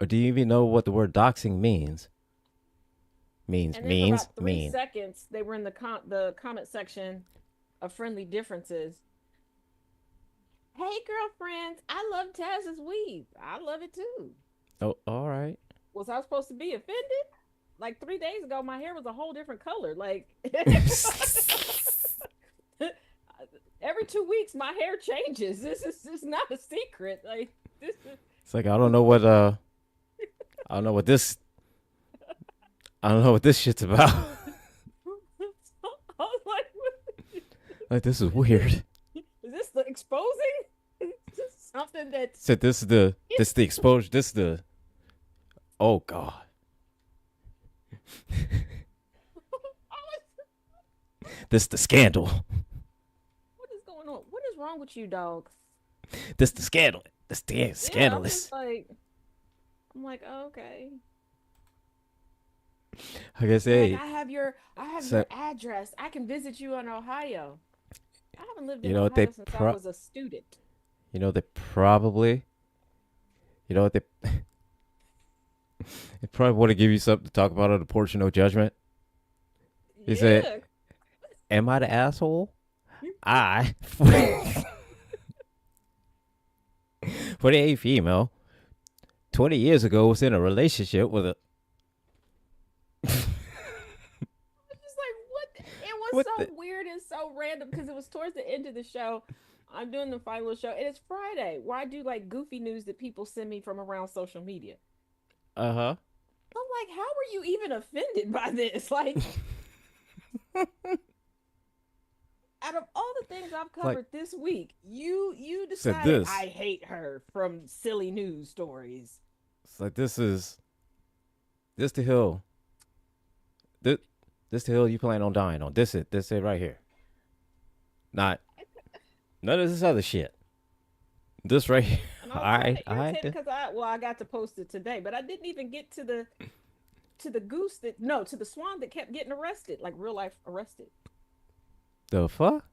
Or do you even know what the word doxing means? And then for about three Mean. seconds, they were in the comment section of friendly differences. Hey, girlfriends, I love Taz's weave. I love it too. Oh, all right. Was I supposed to be offended? Like 3 days ago, my hair was a whole different color. Like every 2 weeks, my hair changes. This is just not a secret. Like this is. It's like I don't know what this I don't know what this shit's about. I was like, Like this is is this weird. is this the exposing? Is this something that's Said this is the exposure. This is the oh god. This is the scandal. what is going on? What is wrong with you, dogs? This is the scandal. This the Yeah, I'm just scandalous. like, I'm like, oh, okay. I guess They're like, hey, I have so, your address. I can visit you in Ohio. I haven't lived you in know what they Ohio since I was a student. you know they probably you know what they probably want to give you something to talk about on the porch of no judgment. He said, Yeah. "Am I the asshole? I for a female 20 years ago was in a relationship with a Just like what it was what the so weird and so random because it was towards the end of the show. I'm doing the final show and it's Friday where I do like goofy news that people send me from around social media. uh huh. I'm like, how were you even offended by this? Like, out of all the things I've Like covered this week, you said decided this. I hate her from silly news stories. It's like this the hill. This this the hill you plan on dying on. This it right here. Not none of this other shit. This right here. And I All was kind right, of all right. irritated because I got to post it today, but I didn't even get to the goose that no to the swan that kept getting arrested, like real life arrested. The fuck?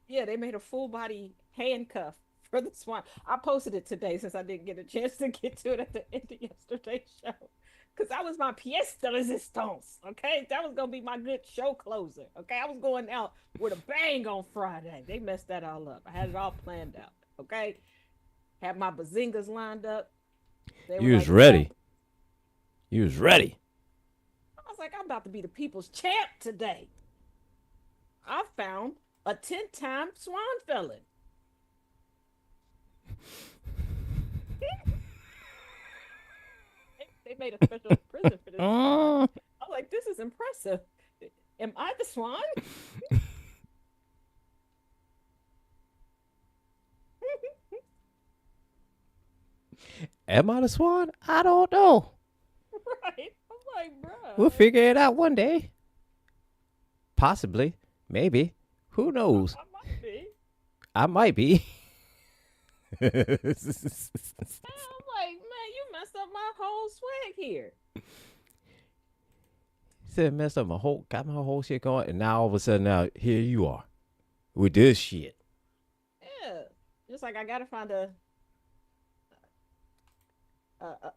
Yeah, they made a full body handcuff for the swan. I posted it today since I didn't get a chance to get to it at the end of yesterday's show. Because that was my pièce de resistance. Okay. That was going to be my good show closer. Okay. I was going out with a bang on Friday. They messed that all up. I had it all planned out. Okay. Had my bazingas lined up. They were You was like, nope. ready. You was ready. I was like, I'm about to be the people's champ today. I found a 10-time swan felon. They made a special prison for this swan. Oh. I'm like, this is impressive. Am I the swan? Am I the swan? I don't know. Right. I'm like, We'll bruh, figure it out one day. Possibly. Maybe. Who knows? I might be. I might be. I'm like, man, you messed up my whole swag here. Said messed up got my whole shit going, and now all of a sudden now here you are with this shit. Yeah. Just like I gotta find a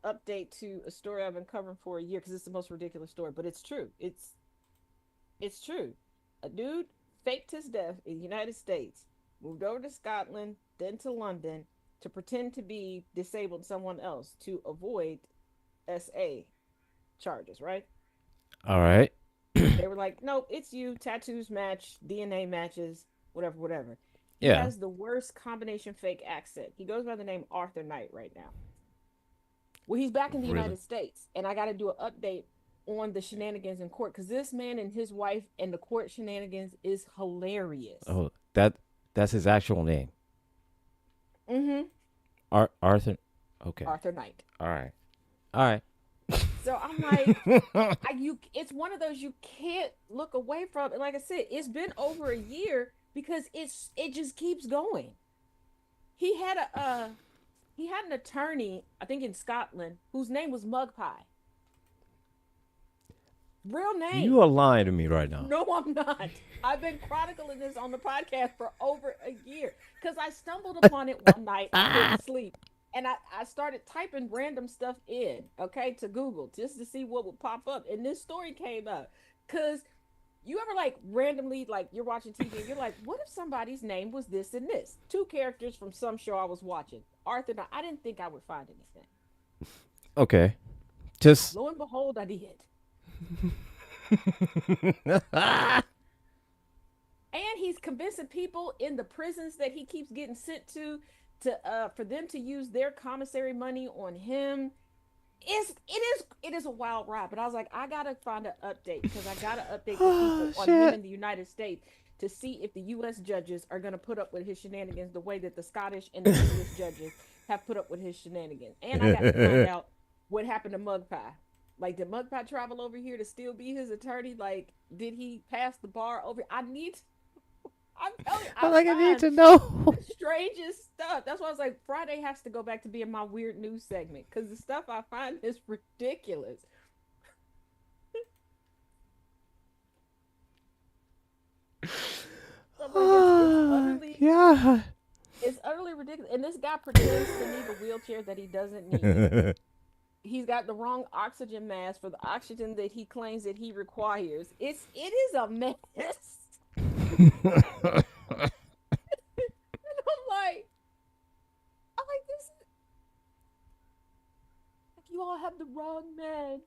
update to a story I've been covering for a year because it's the most ridiculous story, but it's true. It's true. A dude faked his death in the United States, moved over to Scotland, then to London to pretend to be disabled someone else to avoid SA charges, right? All right. They were like, nope, it's you. Tattoos match, DNA matches, whatever, whatever. He Yeah. has the worst combination fake accent. He goes by the name Arthur Knight right now. Well, he's back in the Really. United States, and I got to do an update on the shenanigans in court because this man and his wife and the court shenanigans is hilarious. Oh, that's his actual name. Mm-hmm. Arthur. Okay. Arthur Knight. All right. All right. So I'm like, it's one of those you can't look away from. And like I said, it's been over a year because it just keeps going. He had he had an attorney, I think in Scotland, whose name was Mugpie. Real You name. are lying to me right now. No, I'm not. I've been chronicling this on the podcast for over a year because I stumbled upon it one night. I couldn't sleep. And I started typing random stuff in, okay, to Google just to see what would pop up. And this story came up. Cause you ever like randomly like you're watching TV and you're like, what if somebody's name was this and this? Two characters from some show I was watching. Arthur, I didn't think I would find anything. Okay. Just Lo and behold, I did. And he's convincing people in the prisons that he keeps getting sent to for them to use their commissary money on him. It is a wild ride, but I was like, I gotta find an update because I gotta update the oh people on him shit. in the United States to see if the U.S. judges are gonna put up with his shenanigans the way that the Scottish and the English judges have put up with his shenanigans. And I got to find out what happened to Mugpie. Like, did Mugpie travel over here to still be his attorney? Like, did he pass the bar over? I'm telling you, I'm I like, I need find to know. the strangest stuff. That's why I was like, Friday has to go back to being my weird news segment because the stuff I find is ridiculous. I'm like, Oh god. it's utterly ridiculous. And this guy pretends to need a wheelchair that he doesn't need. He's got the wrong oxygen mask for the oxygen that he claims that he requires. It is a mess. And I'm like this. Like you all have the wrong man.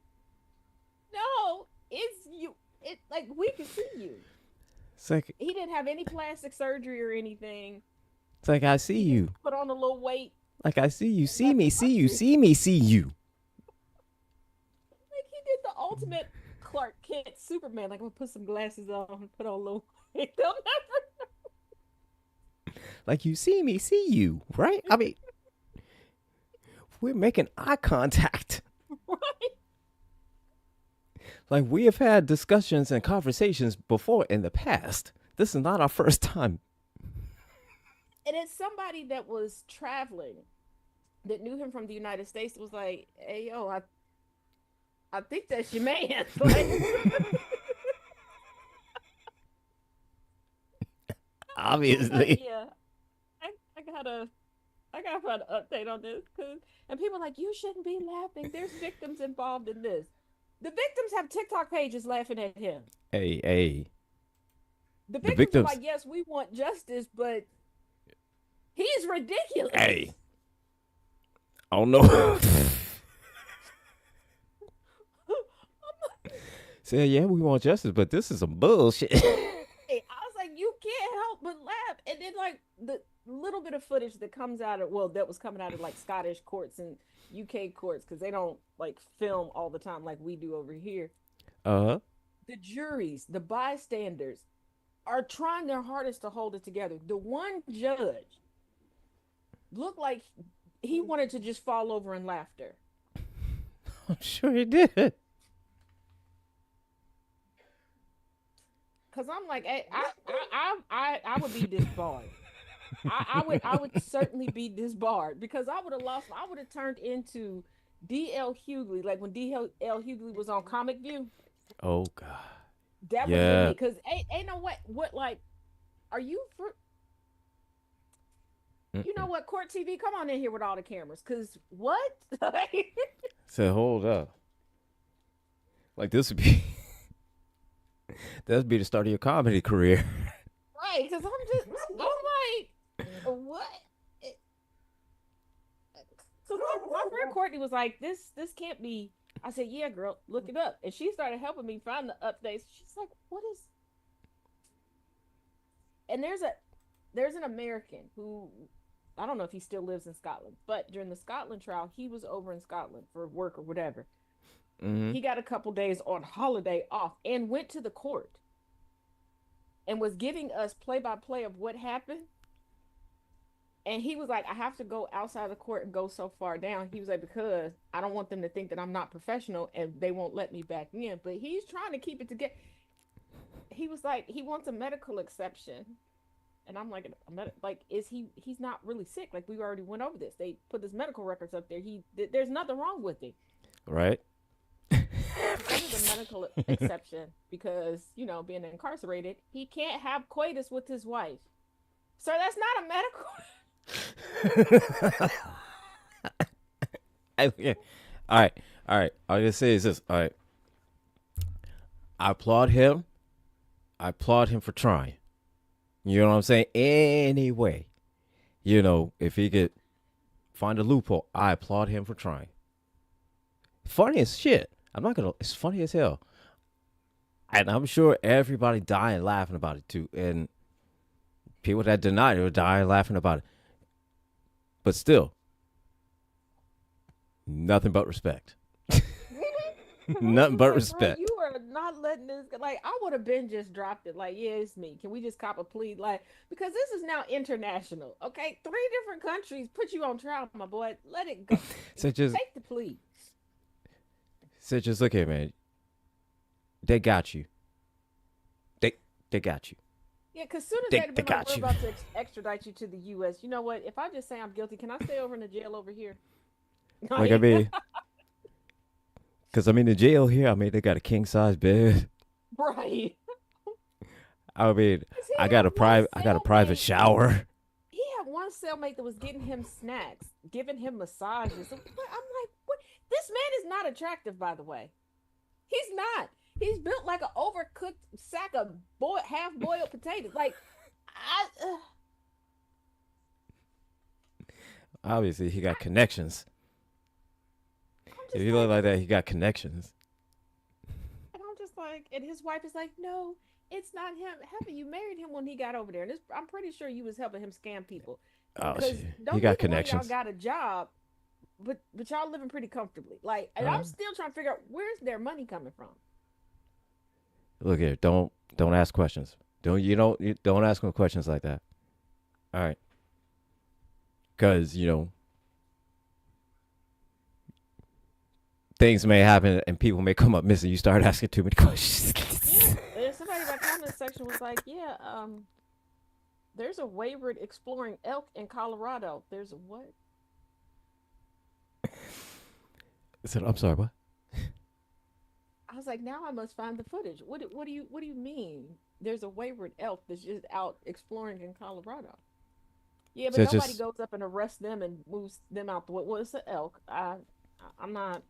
No, it's you. It like we can see you. It's like He didn't have any plastic surgery or anything. I see He just you. put on a little weight Like I see you. and See left me. the See you. country. See me. See you. Like he did the ultimate Clark Kent Superman. Like I'm gonna put some glasses on and put on a little weight. They'll Like you see me. See you. Right? I mean, we're making eye contact. never right. Like we have had discussions and conversations before in the past. This is not our first time. And it's somebody that was traveling that knew him from the United States was like, "Hey, yo, I think that's your man." Like, I was like, Obviously. "Yeah, I, I gotta, I gotta find an update on this." Cause, and people are like, "You shouldn't be laughing. There's victims involved in this." The victims have TikTok pages laughing at him. Hey, hey. The The victims are like, victims. "Yes, we want justice, but he's Hey. ridiculous." I don't know. Say, yeah, we want justice, but this is some bullshit. I was like, you can't help but laugh. And then like the little bit of footage that comes out of that was coming out of like Scottish courts and UK courts because they don't like film all the time like we do over here. Uh huh. The juries, the bystanders are trying their hardest to hold it together. The one judge looked like he wanted to just fall over in laughter. I'm sure he did. Cause I'm like, I would be disbarred. I would certainly be disbarred because I would have lost. I would have turned into D.L. Hughley, like when D.L. Hughley was on Comic View. Oh God. That would have been Yeah. me. Cause ain't no what like, are you for? You know Mm-mm. what? Court TV, come on in here with all the cameras. Cause what? Said, hold up. Like this would be that would be the start of your comedy career. Right? Cause I'm like, what? So my friend Courtney was like, this can't be. I said, yeah, girl, look it up. And she started helping me find the updates. She's like, what is? And there's an American who I don't know if he still lives in Scotland, but during the Scotland trial, he was over in Scotland for work or whatever. Mm-hmm. He got a couple days on holiday off and went to the court and was giving us play by play of what happened. And he was like, I have to go outside the court and go so far down. He was like, because I don't want them to think that I'm not professional and they won't let me back in. But he's trying to keep it together. He was like, he wants a medical exception. And I'm like, like, is he's not really sick? Like, we already went over this. They put his medical records up there. There's nothing wrong with him. Right. He wanted a medical exception because, being incarcerated, he can't have coitus with his wife. So that's not a medical. Yeah. All right, all right. All I gotta say is this. All right, I applaud him. I applaud him for trying. You know what I'm saying? Anyway, if he could find a loophole, I applaud him for trying. Funny as shit. I'm not gonna. It's funny as hell, and I'm sure everybody dying laughing about it too. And people that deny it were dying laughing about it. But still, nothing but respect. Because I was Nothing just but like, bro, respect. you are not letting this go. Like, I would have been just dropped it. Like, yeah, it's me. Can we just cop a plea? Like, because this is now international. Okay, three different countries put you on trial, my boy. Let it go. So just, Take the plea. look here, man. They got you. They, they got you. Yeah, because soon as They, they'd they been like, we're got you. about to extradite you to the U.S. You know what? If I just say I'm guilty, can I stay over in the jail over here? Like I Like, mean, because I'm in the jail here. I mean, they got a king size bed. right? I mean, 'Cause he I got a had one private. I got a private cellmate. shower. He had one cellmate that was getting him snacks, giving him massages. I'm like, what? This man is not attractive, by the way. He's not. He's built like an overcooked sack of half-boiled potatoes. Like, I, Obviously, he got connections. I'm If just you look like, like that, he got connections. and I'm just like, and his wife is like, no, it's not him. Haven't you married him when he got over there? And I'm pretty sure you was helping him scam people, Oh because shit, he don't got neither one of y'all connections. got a job, but y'all living pretty comfortably. Like, and Uh, I'm still trying to figure out where's their money coming from. Look here, don't ask questions. Don't ask him questions like that. All right, because things may happen and people may come up missing. You start asking too many Yeah, questions. and somebody in my comment section was like, yeah, there's a wayward exploring elk in Colorado. There's a what? So I'm sorry, what? I was like, now I must find the footage. What do you mean? There's a wayward elk that's just out exploring in Colorado. Yeah, but So it's nobody just goes up and arrests them and moves them out the way. Well, it's an elk. I'm not.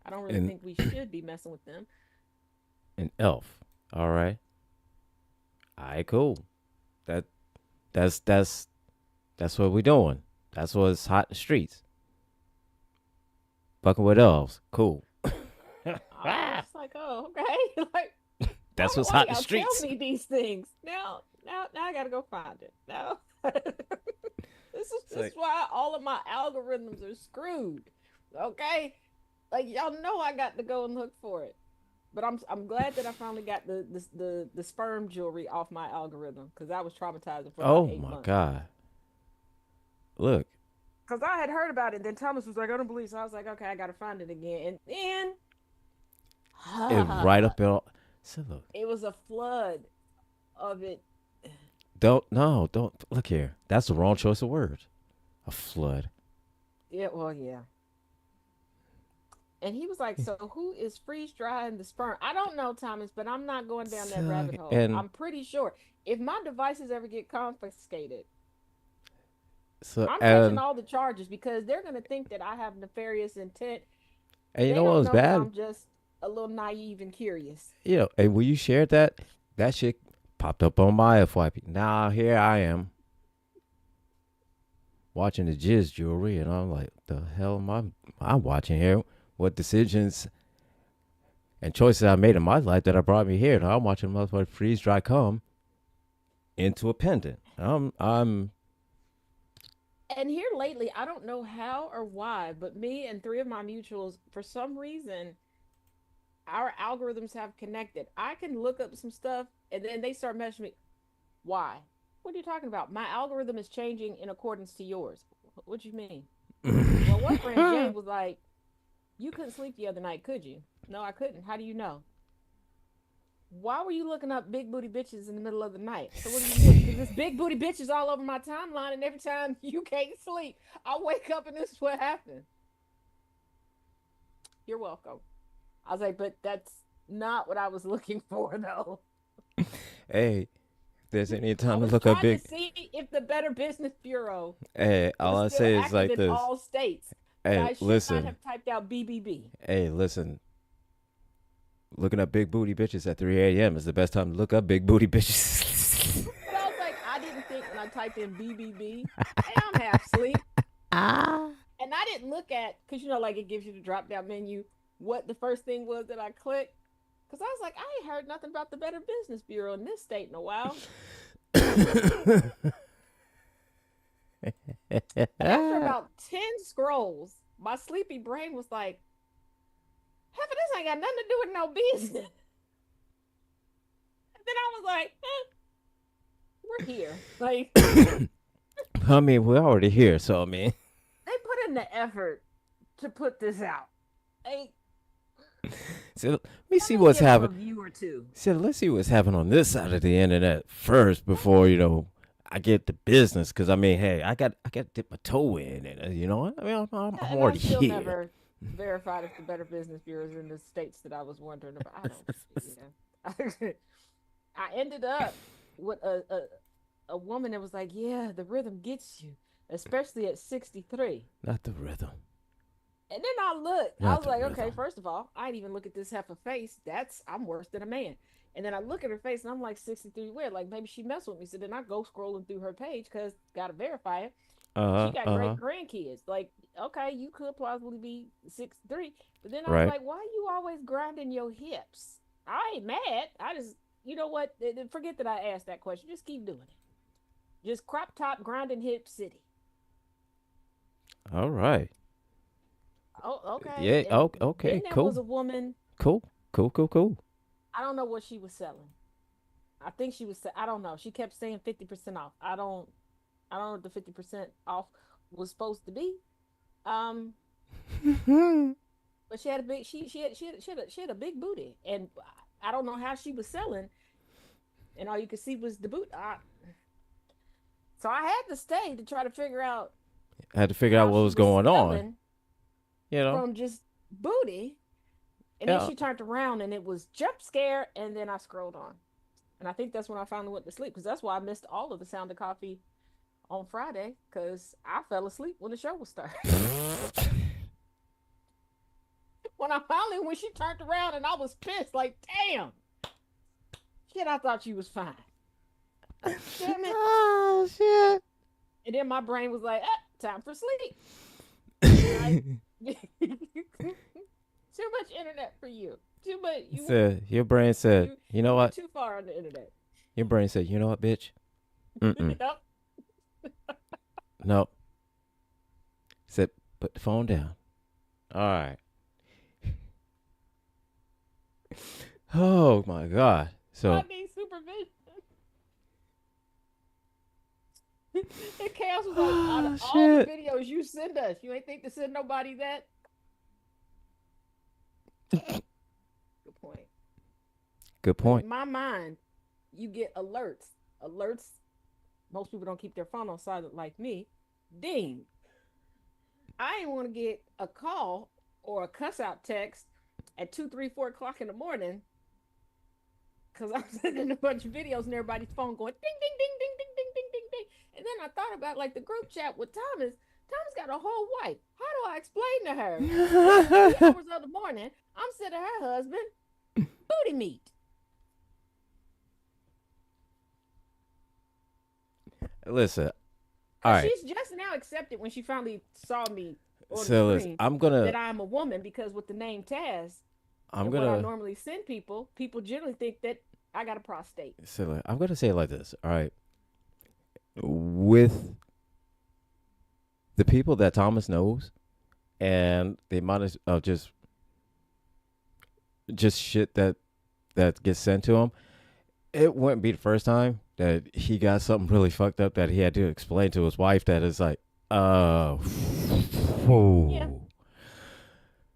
I don't really an think we should be messing with them. an elf. All right, all right, cool. That that's what we doing. That's what's hot in the streets. Fucking with elves, cool. I was just like, oh, okay. Like, That's what's why hot in the y'all tell streets. me these things? Now I gotta go find it. Now, this is It's this is like, why all of my algorithms are screwed. Okay, like y'all know I got to go and look for it. But I'm glad that I finally got the sperm jewelry off my algorithm, because I was traumatizing for about oh eight my months. god, look, Because I had heard about it, and then Thomas was like, I don't believe. So I was like, okay, I gotta find it again. And it right then up in. All, so look, it was a flood of it. don't no, don't look here. That's the wrong choice of words. A flood. Yeah, well, yeah. And he was like, so who is freeze drying the sperm? I don't know, Thomas, but I'm not going down that So, rabbit hole. and I'm pretty sure if my devices ever get confiscated, so I'm catching and all the charges, because they're going to think that I have nefarious intent. and you They know what don't was know that bad? I'm just a little naive and curious. And when you shared that, that shit popped up on my FYP. Now here I am watching the Jizz jewelry, and I'm like, the hell am I'm watching here? What decisions and choices I made in my life that I brought me here? Now I'm watching motherfucker freeze dry come into a pendant. I'm And here lately, I don't know how or why, but me and three of my mutuals, for some reason, our algorithms have connected. I can look up some stuff, and then they start messaging me. Why? What are you talking about? My algorithm is changing in accordance to yours. What do you mean? Well, one friend, Jay, was like, you couldn't sleep the other night, could you? No, I couldn't. How do you know? Why were you looking up big booty bitches in the middle of the night? So what do you mean? Because this big booty bitches all over my timeline, and every time you can't sleep, I wake up and this is what happened. You're welcome. I was like, but that's not what I was looking for, though. hey. If there's any I time to was look up trying to big, see if the Better Business Bureau hey, all was I still say is active like in this. all states. But Hey, I should not listen. have typed out BBB. Hey, listen. Looking up big booty bitches at 3 a.m. is the best time to look up big booty bitches. But I was like, I didn't think when I typed in BBB, hey, I'm half asleep. Ah. And I didn't look at, because you know, like it gives you the drop down menu, what the first thing was that I clicked. Because I was like, I ain't heard nothing about the Better Business Bureau in this state in a while. And after about 10 scrolls, my sleepy brain was like, half of this ain't got nothing to do with no business. And then I was like, we're here. Like, I mean, we're already here, so I mean, they put in the effort to put this out. They so let me let see me what's give them a happening. view or two. So let's see what's happening on this side of the internet first before I get to business. Because I mean, hey, I got to dip my toe in, and you know what? I mean, I'm And I already still here. never verified if the Better Business Bureau is in the states that I was wondering about. I don't, yeah. I ended up with a woman that was like, yeah, the rhythm gets you, especially at 63. Not the rhythm. And then I looked, I Not was the like, okay, rhythm. first of all, I didn't even look at this heifer face. I'm worse than a man. And then I look at her face and I'm like 63 weird. Like maybe she messed with me. So then I go scrolling through her page because gotta verify it. She Uh huh. got Uh great huh. grandkids. Like, okay, you could plausibly be 63. But then I was Right. like, why are you always grinding your hips? I ain't mad. I just, you know what? Forget that I asked that question. Just keep doing it. Just crop top grinding hip city. All right. Oh, okay. Yeah. And Oh, okay. then there was Cool. a woman, Cool. Cool. Cool. Cool. I don't know what she was selling. I think she was, I don't know. She kept saying 50% off. I don't know what the 50% off was supposed to be. Um, but she had a big, she had a big booty. And I don't know how she was selling. And all you could see was the boot. So I had to stay to try to figure out I had to figure out how what she was was going on. selling You know. from just booty. And then Yeah. she turned around and it was jump scare. And then I scrolled on. And I think that's when I finally went to sleep because that's why I missed all of the Sound of Coffee on Friday because I fell asleep when the show was starting. When she turned around and I was pissed, like, damn, shit, I thought you was fine. Damn it. Oh shit. And then my brain was like, time for sleep. And I, too much internet for you. Too much. Said your brain said, you know You went what? too far on the internet. Your brain said, you know what, bitch? Mm-mm. Yep. No. Said, put the phone down. All right. Oh my god. I So need supervision. And Chaos was like, out of all the shit. videos you send us, you ain't think to send nobody that? Good point. Good But point. in my mind, you get alerts. Alerts, most people don't keep their phone on silent like me. Ding. I ain't want to get a call or a cuss out text at 2, 3, 4 o'clock in the morning because I'm sending a bunch of videos and everybody's phone going ding, ding, ding, ding, ding, ding, ding, ding, ding. And then I thought about like the group chat with Thomas. Thomas got a whole wife. How do I explain to her that in the wee hours of the morning, I'm sending her husband booty meat? Listen. All Because right. she's just now accepted when she finally saw me on the So listen, screen I'm gonna that I'm a woman because with the name Taz I'm and what I gonna normally send people, people generally think that I got a prostate. I'm gonna say it like this. All right. With the people that Thomas knows and the amount of just shit that gets sent to him, it wouldn't be the first time that he got something really fucked up that he had to explain to his wife that is like, uh, Yeah. whoa.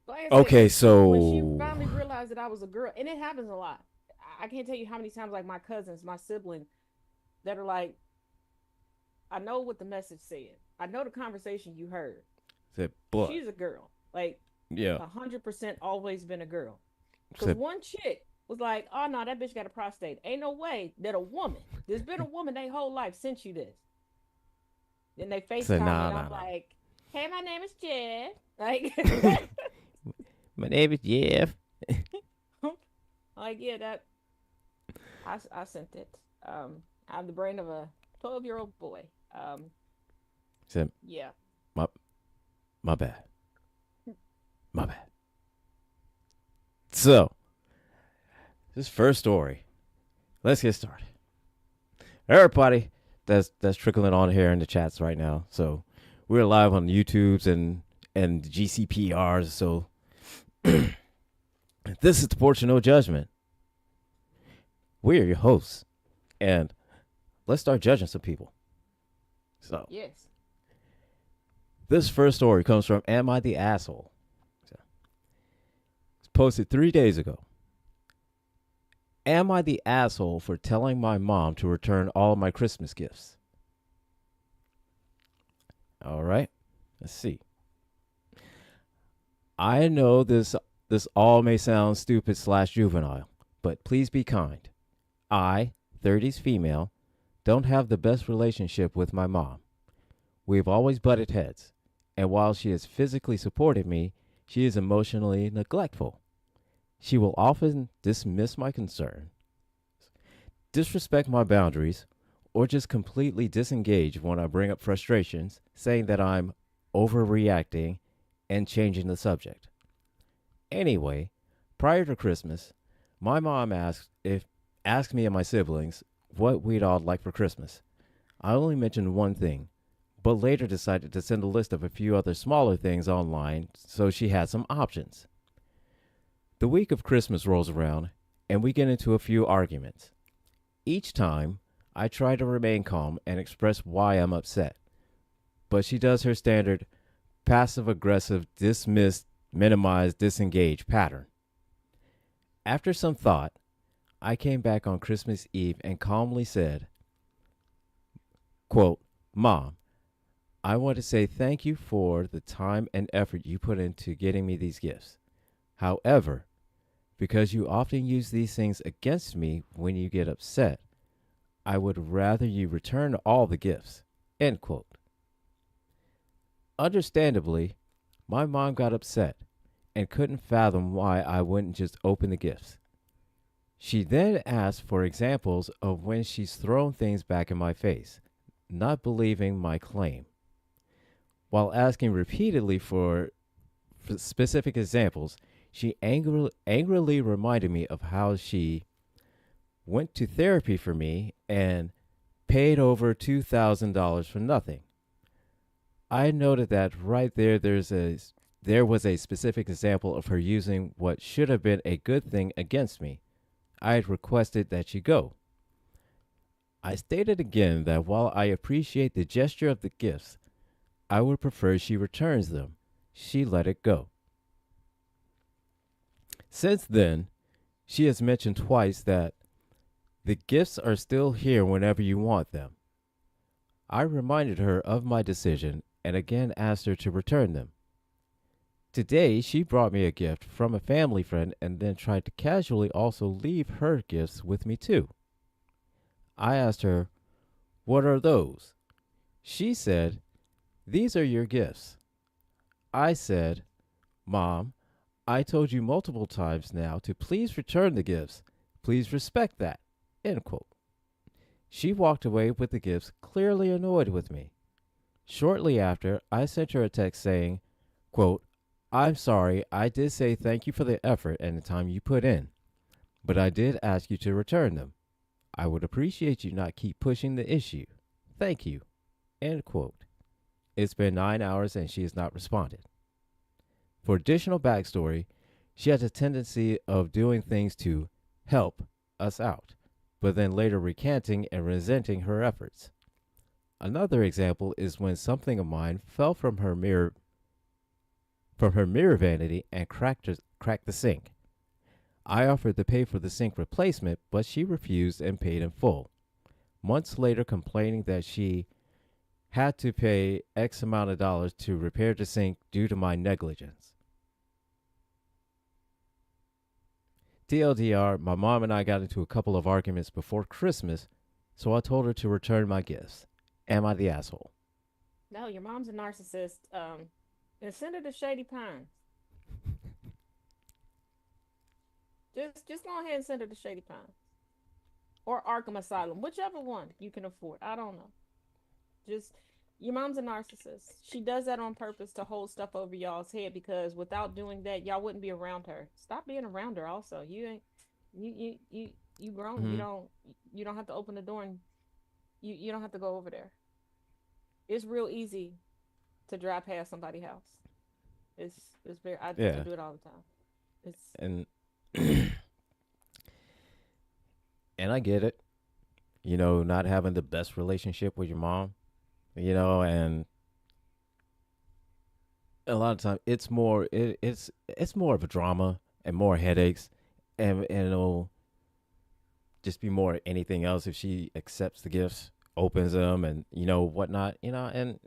Like I said, Okay, when she so finally realized that I was a girl, and it happens a lot. I can't tell you how many times, like my cousins, my sibling, that are like, I know what the message said. I know the conversation you heard. said blood. She's a girl. Like Yeah. 100% always been a girl. Because Said one chick was like, oh no, that bitch got a prostate. Ain't no way that a woman, there's been a woman their whole life sent you this. Then they said FaceTime me nah and nah I'm nah. like, hey, my name is Jess. Like, My name is Jeff. like yeah, that I sent it. I have the brain of a 12-year-old boy. Said, Yeah. my, my bad. My bad. So, this first story. Let's get started. Everybody that's trickling on here in the chats right now. So, we're live on YouTube's and GCPRs. So, this is the Porch of No Judgment. We are your hosts. And let's start judging some people. So, Yes. this first story comes from Am I the Asshole? So, it's posted 3 days ago. Am I the asshole for telling my mom to return all of my Christmas gifts? All right, let's see. I know this all may sound stupid slash juvenile, but please be kind. I, 30s female, don't have the best relationship with my mom. We've always butted heads, and while she has physically supported me, she is emotionally neglectful. She will often dismiss my concern, disrespect my boundaries, or just completely disengage when I bring up frustrations, saying that I'm overreacting and changing the subject. Anyway, prior to Christmas, my mom asked me and my siblings what we'd all like for Christmas. I only mentioned one thing, but later decided to send a list of a few other smaller things online so she had some options. The week of Christmas rolls around, and we get into a few arguments. Each time, I try to remain calm and express why I'm upset, but she does her standard passive aggressive, dismiss, minimize, disengage pattern. After some thought, I came back on Christmas Eve and calmly said, quote, Mom, I want to say thank you for the time and effort you put into getting me these gifts. However, because you often use these things against me when you get upset, I would rather you return all the gifts. End quote. Understandably, my mom got upset and couldn't fathom why I wouldn't just open the gifts. She then asked for examples of when she's thrown things back in my face, not believing my claim. While asking repeatedly for specific examples, she angrily reminded me of how she went to therapy for me and paid over $2,000 for nothing. I noted that right there was a specific example of her using what should have been a good thing against me. I had requested that she go. I stated again that while I appreciate the gesture of the gifts, I would prefer she returns them. She let it go. Since then, she has mentioned twice that the gifts are still here whenever you want them. I reminded her of my decision and again asked her to return them. Today, she brought me a gift from a family friend and then tried to casually also leave her gifts with me too. I asked her, What are those? She said, These are your gifts. I said, Mom, I told you multiple times now to please return the gifts. Please respect that. End quote. She walked away with the gifts, clearly annoyed with me. Shortly after, I sent her a text saying, quote, I'm sorry, I did say thank you for the effort and the time you put in, but I did ask you to return them. I would appreciate you not keep pushing the issue. Thank you. End quote. It's been 9 hours and she has not responded. For additional backstory, she has a tendency of doing things to help us out, but then later recanting and resenting her efforts. Another example is when something of mine fell from her mirror vanity and cracked the sink. I offered to pay for the sink replacement, but she refused and paid in full. Months later, complaining that she had to pay X amount of dollars to repair the sink due to my negligence. TLDR, my mom and I got into a couple of arguments before Christmas, so I told her to return my gifts. Am I the asshole? No, your mom's a narcissist. and send her to Shady Pines. Just go ahead and send her to Shady Pines or Arkham Asylum, whichever one you can afford. I don't know. Just your mom's a narcissist. She does that on purpose to hold stuff over y'all's head because without doing that, y'all wouldn't be around her. Stop being around her. Also, you ain't you grown. Hmm. You don't have to open the door and you don't have to go over there. It's real easy to drive past somebody's house. It's very I Yeah, do it all the time. It's and and I get it. Not having the best relationship with your mom. And a lot of time it's more of a drama and more headaches, and it'll just be more anything else if she accepts the gifts, opens them, and whatnot. And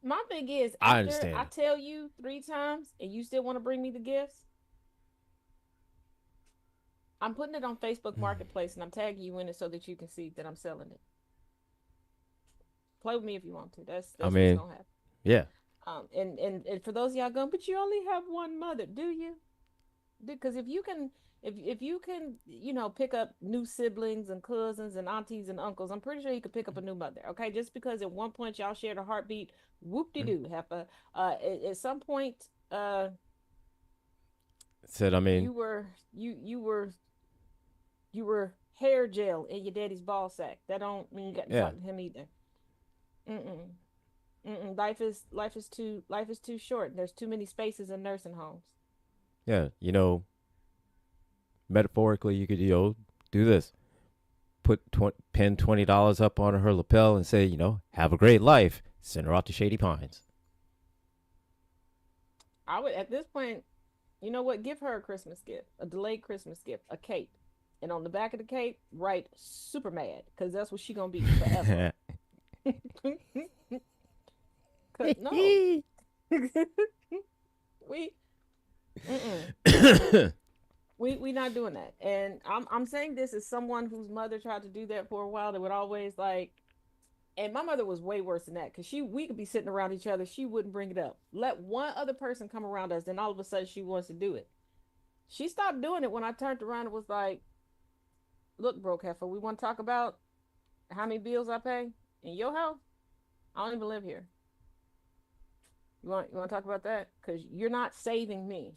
my thing is I after I understand. tell you 3 times and you still want to bring me the gifts, I'm putting it on Facebook Marketplace and I'm tagging you in it so that you can see that I'm selling it. Play with me if you want to. I That's what's mean, gonna happen. yeah, And for those of y'all going, but you only have one mother, do you? Because if you can pick up new siblings and cousins and aunties and uncles, I'm pretty sure you could pick up a new mother. Okay, just because at one point y'all shared a heartbeat, whoop de doo. Have a at some point said. I mean, you were you were hair gel in your daddy's ball sack. That don't mean you got to yeah, talk to him either. Mm-mm. Mm-mm. Life is too short. There's too many spaces in nursing homes. yeah. Metaphorically, you could do this. Pin $20 up on her lapel and say, have a great life. Send her out to Shady Pines. I would at this point, you know what? Give her a Christmas gift, a delayed Christmas gift, a cape, and on the back of the cape, write "super mad" because that's what she gonna be forever. No, we, mm-mm, we not doing that. And I'm saying this as someone whose mother tried to do that for a while. That would always like, and my mother was way worse than that because we could be sitting around each other, she wouldn't bring it up. Let one other person come around us, then all of a sudden she wants to do it. She stopped doing it when I turned around and was like, "Look, broke heifer, we want to talk about how many bills I pay in your house. I don't even live here. You want to talk about that? Because you're not saving me.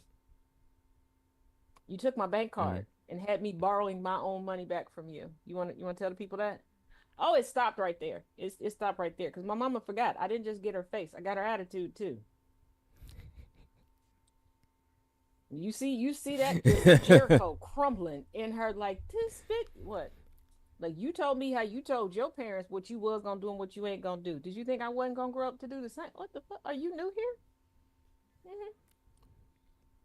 You took my bank Mhm. card and had me borrowing my own money back from you. You want to tell the people that? Oh, it stopped right there. It stopped right there because my mama forgot. I didn't just get her face. I got her attitude too. You see that just Jericho crumbling in her like this bit. What? Like you told me how you told your parents what you was gonna do and what you ain't gonna do. Did you think I wasn't gonna grow up to do the same? What the fuck? Are you new here? Mm-hmm.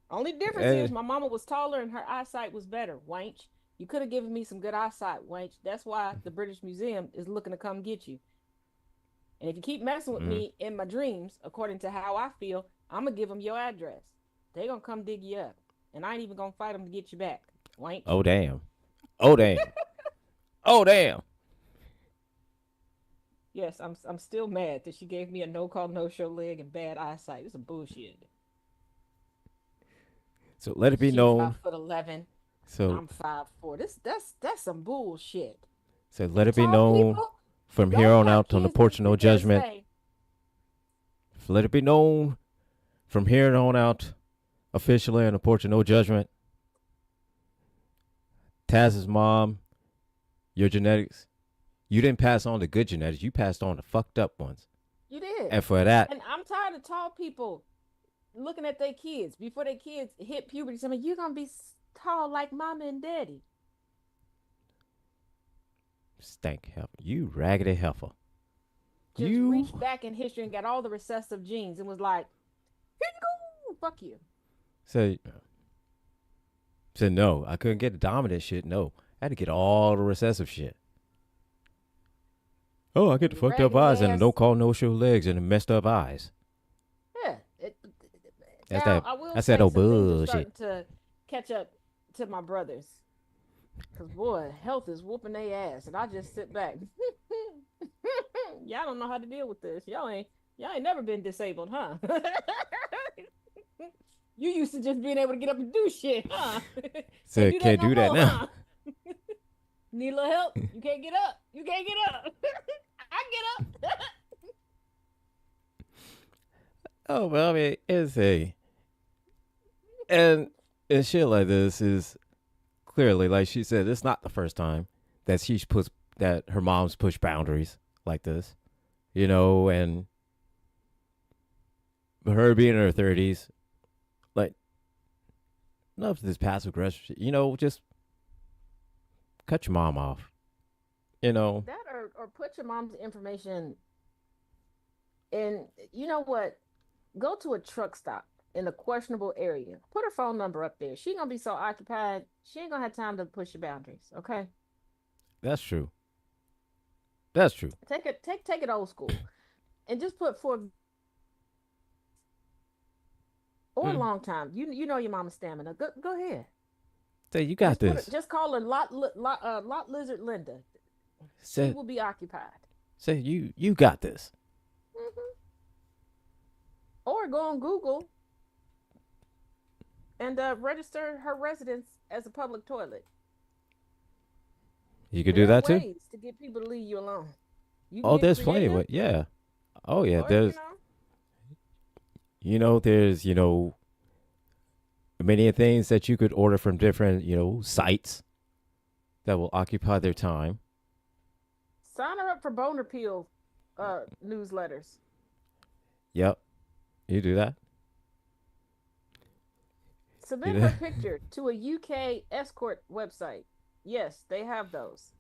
Only difference is Eh, my mama was taller and her eyesight was better. Wench, you could have given me some good eyesight, wench. That's why the British Museum is looking to come get you. And if you keep messing with mhm. me in my dreams, according to how I feel, I'm gonna give them your address. They gonna come dig you up, and I ain't even gonna fight them to get you back, wench. Oh damn. Oh damn. Oh damn. Yes, I'm still mad that she gave me a no call no show leg and bad eyesight. It's some bullshit. So let it be She known. 5'11" and So I'm 5'4". That's some bullshit. so let And it be tall known people from here don't on have out on the kids that porch of no sit there and judgment. say, Let it be known from here on out officially on the porch of no judgment. Taz's mom, your genetics. You didn't pass on the good genetics. You passed on the fucked up ones. "You did." And for that, And I'm tired of tall people looking at their kids before their kids hit puberty, saying, "You're gonna be tall like mama and daddy." stank heifer. You raggedy heifer. Just You reached back in history and got all the recessive genes and was like, "Here you go, fuck you." say said no. I couldn't get the dominant shit. No, I had to get all the recessive shit. Oh, I get And the your fucked up raggedy eyes and the no ass, call, no show legs and the messed up eyes. yeah. That's Now that. I will That's that say old some things are bullshit. starting to catch up to my brothers. Cause boy, health is whooping their ass, and I just sit back. Y'all don't know how to deal with this. Y'all ain't. Y'all ain't never been disabled, huh? You used to just being able to get up and do shit, huh? Can't Said do that can't no do that more, now. huh? Need a little help? You can't get up. You can't get up. I get up. Oh well, I mean, it's a and and shit like this is clearly, like she said, it's not the first time that she's put that her mom's pushed boundaries like this, and her being in her 30s, like enough of this passive aggressive shit, just cut your mom off, you know. That or put your mom's information in. You know what? Go to a truck stop in a questionable area. Put her phone number up there. She ain't gonna be so occupied. She ain't gonna have time to push your boundaries. Okay, That's true. That's true. take it old school and just put for or a Mm. long time. You know your mama's stamina. Go ahead. Say you got this. Just call her lot lizard Linda. She Say will be occupied. say you got this. Hmm. Or go on Google and register her residence as a public toilet. You could do There are that too. ways to get people to leave you alone. You can Oh, get there's plenty of creative, it. Yeah. Oh yeah. or There's many things that you could order from different sites that will occupy their time. sign her up for boner peel newsletters. Yep. You do that. You Submit do. her picture to a UK escort website. Yes, they have those.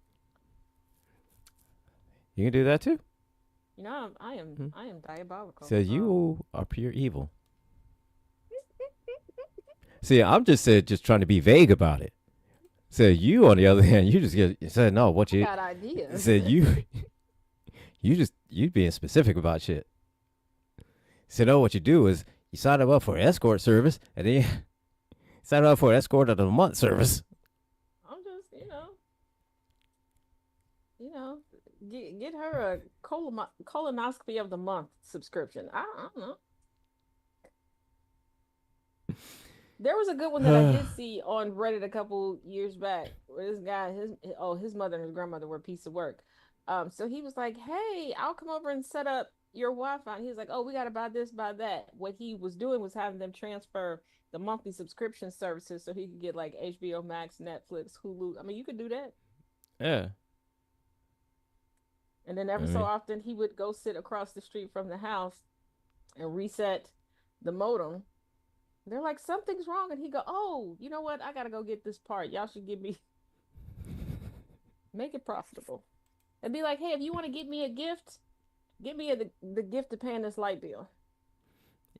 You can do that too. I Hmm. am diabolical. Says you are pure evil. See, I'm just trying to be vague about it. Said you, on the other hand, you just get said no. What I you got ideas. said you being specific about shit. Said no. What you do is you sign them up for escort service, and then you sign up for escort of the month service. I'm just, you know, get her a colonoscopy of the month subscription. I don't know. There was a good one that I did see on Reddit a couple years back where this guy, his mother and his grandmother were a piece of work. So he was like, "Hey, I'll come over and set up your Wi-Fi." And he was like, "Oh, we got to buy this, buy that." What he was doing was having them transfer the monthly subscription services so he could get like HBO Max, Netflix, Hulu. I mean, you could do that. Yeah. And then I every so mean, often he would go sit across the street from the house and reset the modem. They're like, something's wrong. And he go, oh, you know what? I gotta go get this part. Y'all should give me make it profitable. And be like, hey, if you want to get me a gift, give me the gift of paying this light bill.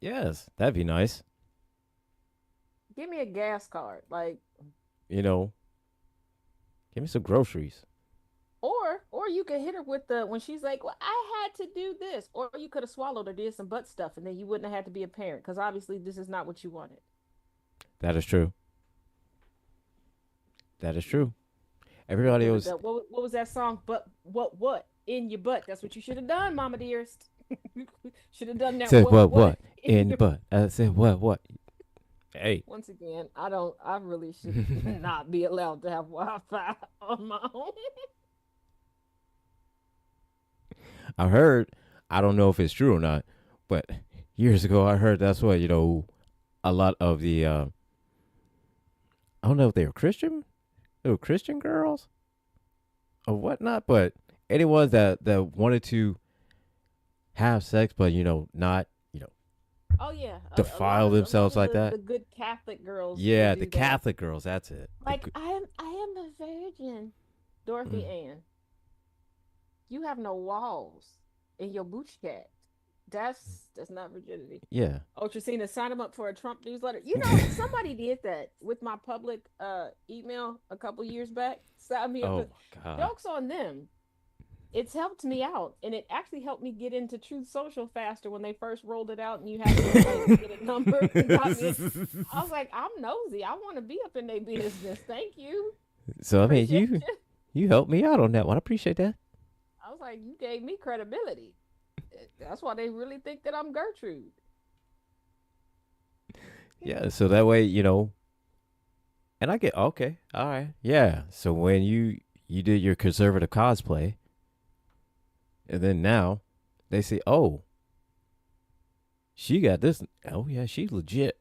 yes, that'd be nice. Give me a gas card. Like, You know, give me some groceries. or you could hit her with the when she's like, well, I had to do this. Or you could have swallowed or did some butt stuff and then you wouldn't have had to be a parent because obviously this is not what you wanted. That is true. That is true. You Everybody could have was done what was that song? But what in your butt? That's what you should have done, Mama dearest. Should have done that. said What what in in the your butt. I said what. Hey, Once again, I don't. I really should not be allowed to have Wi-Fi on my own. I heard. I don't know if it's true or not, but years ago I heard that's what a lot of the. I don't know if they were Christian. They were Christian girls or whatnot, but anyone that wanted to have sex, but not Oh yeah, defile a lot themselves of like that. the good Catholic girls will Yeah, the do that. Catholic girls. That's it. Like I am a virgin, Dorothy Mm, Ann. You have no walls in your booch cat. That's not virginity. yeah. Ultracina, sign him up for a Trump newsletter. Somebody did that with my public email a couple years back. Signed me up. Oh my god. Jokes on them. It's helped me out, and it actually helped me get into Truth Social faster when they first rolled it out, and you had to like get a number and got me. I was like, I'm nosy. I want to be up in their business. Thank you. So I mean, Appreciate you you. you helped me out on that one. I appreciate that. I was like, you gave me credibility. That's why they really think that I'm Gertrude. Yeah, so that way, and I get okay, all right, yeah. So when you did your conservative cosplay, and then now they say, oh, she got this. Oh yeah, she's legit.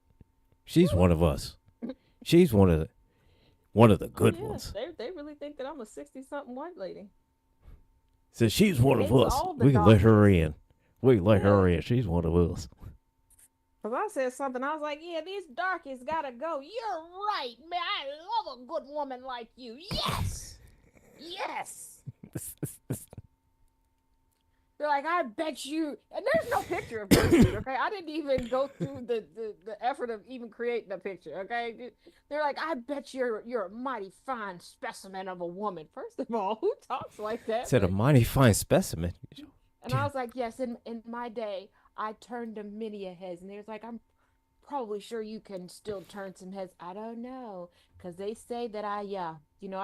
She's one of us. She's one of the Oh good yeah, ones. they really think that I'm a 60 something white lady. So she's They one of hate us. all the We can let her darkness. in. We can let Yeah. her in. She's one of us. Cause I said something, I was like, "Yeah, these darkies gotta go." You're right, man. I love a good woman like you. Yes, yes. They're like, "I bet you," and there's no picture of Gertrude. Okay, I didn't even go through the effort of even creating a picture. Okay, they're like, "I bet you're a mighty fine specimen of a woman." First of all, who talks like that? Said a But mighty fine specimen. and I was like, "Yes, in my day, I turned to many a heads," and they was like, "I'm probably sure you can still turn some heads." I don't know, because they say that I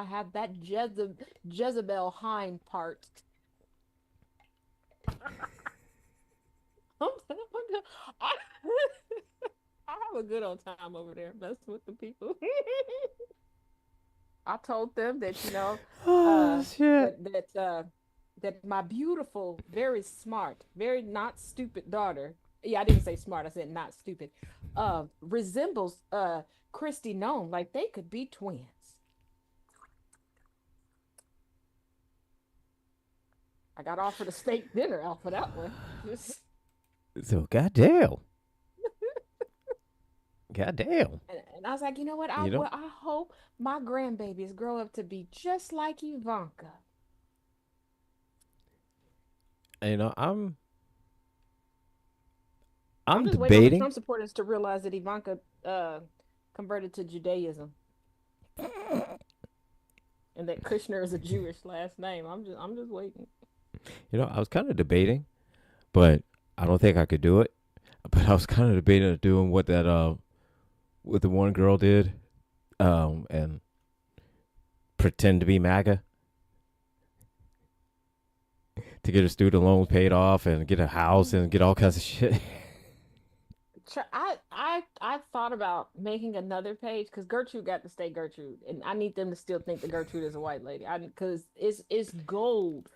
have that Jezebel hind part. I, I have a good old time over there messing with the people. I told them that Oh uh shit. that my beautiful, very smart, very not stupid daughter. Yeah, I didn't say smart. I said not stupid. Resembles Christy Nome, like they could be twins. I got offered a steak dinner out for that one. Just So goddamn. Goddamn. and I was like, you know what? You know. I hope my grandbabies grow up to be just like Ivanka. I'm I'm just waiting on the debating. Trump supporters to realize that Ivanka converted to Judaism and that Kushner is a Jewish last name. I'm just waiting. I was kind of debating, but I don't think I could do it. But I was kind of debating doing what the one girl did, and pretend to be MAGA to get her student loans paid off and get a house and get all kinds of shit. I thought about making another page because Gertrude got to stay Gertrude, and I need them to still think that Gertrude is a white lady. I Because it's gold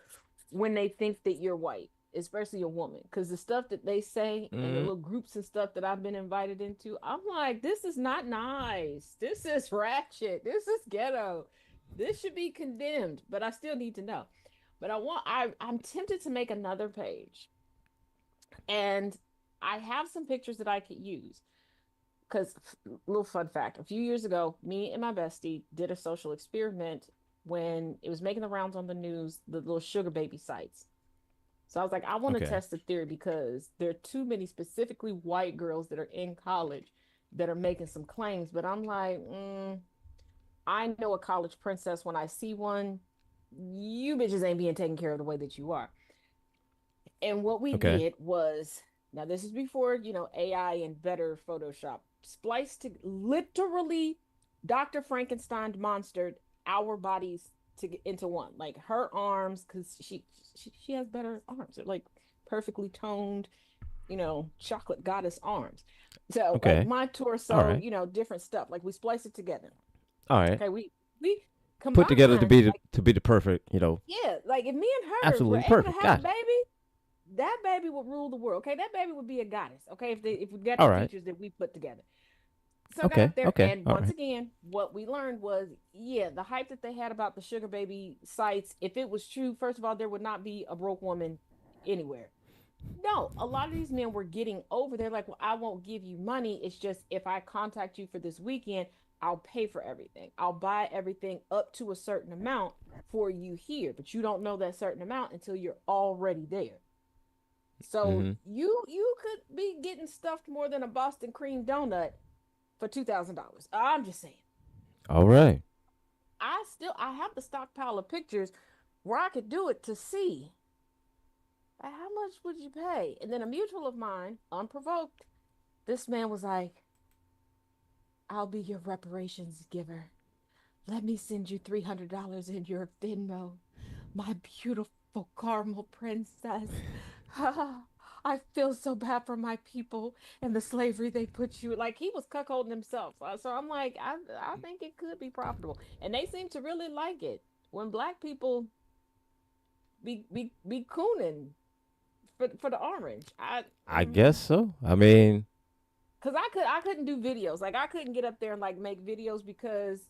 when they think that you're white, especially a woman. Because the stuff that they say and the Mm-hmm. little groups and stuff that I've been invited into, I'm like, this is not nice. This is ratchet. This is ghetto. This should be condemned. But I still need to know. But I'm tempted to make another page, and I have some pictures that I could use. Because, little fun fact, a few years ago, me and my bestie did a social experiment when it was making the rounds on the news, the little sugar baby sites. So I was like, I want to Okay. test the theory because there are too many specifically white girls that are in college that are making some claims. But I'm like, I know a college princess when I see one. You bitches ain't being taken care of the way that you are. And what we Okay. did was, now this is before, AI and better Photoshop, spliced to literally Dr. Frankenstein monstered our bodies into one. Like her arms, because she has better arms. They're like perfectly toned, chocolate goddess arms. So like Okay. my All torso, right. different stuff. Like we spliced it together. All right. Okay, we Put together to combined be the like, to be the perfect. yeah, like if me and her were Absolutely able to perfect. have a Got it. baby, that baby would rule the world. Okay, that baby would be a goddess. Okay, if we got All the right. features that we put together. So I got Okay. up there, Okay. and All once right. again, what we learned was, yeah, the hype that they had about the sugar baby sites. If it was true, first of all, there would not be a broke woman anywhere. No, a lot of these men were getting over. They're like, well, I won't give you money. It's just if I contact you for this weekend, I'll pay for everything. I'll buy everything up to a certain amount for you here, but you don't know that certain amount until you're already there. So Mm-hmm. you could be getting stuffed more than a Boston cream donut for $2,000. I'm just saying. All right. I have the stockpile of pictures where I could do it to see how much would you pay. And then a mutual of mine, unprovoked, this man was like, "I'll be your reparations giver. Let me send you $300 in your Venmo, my beautiful caramel princess." I feel so bad for my people and the slavery they put you. Like he was cuckolding himself. So I'm like, I think it could be profitable, and they seem to really like it when black people be cooning for the orange. I guess so. I mean, Cause I couldn't do videos. Like I couldn't get up there and like make videos because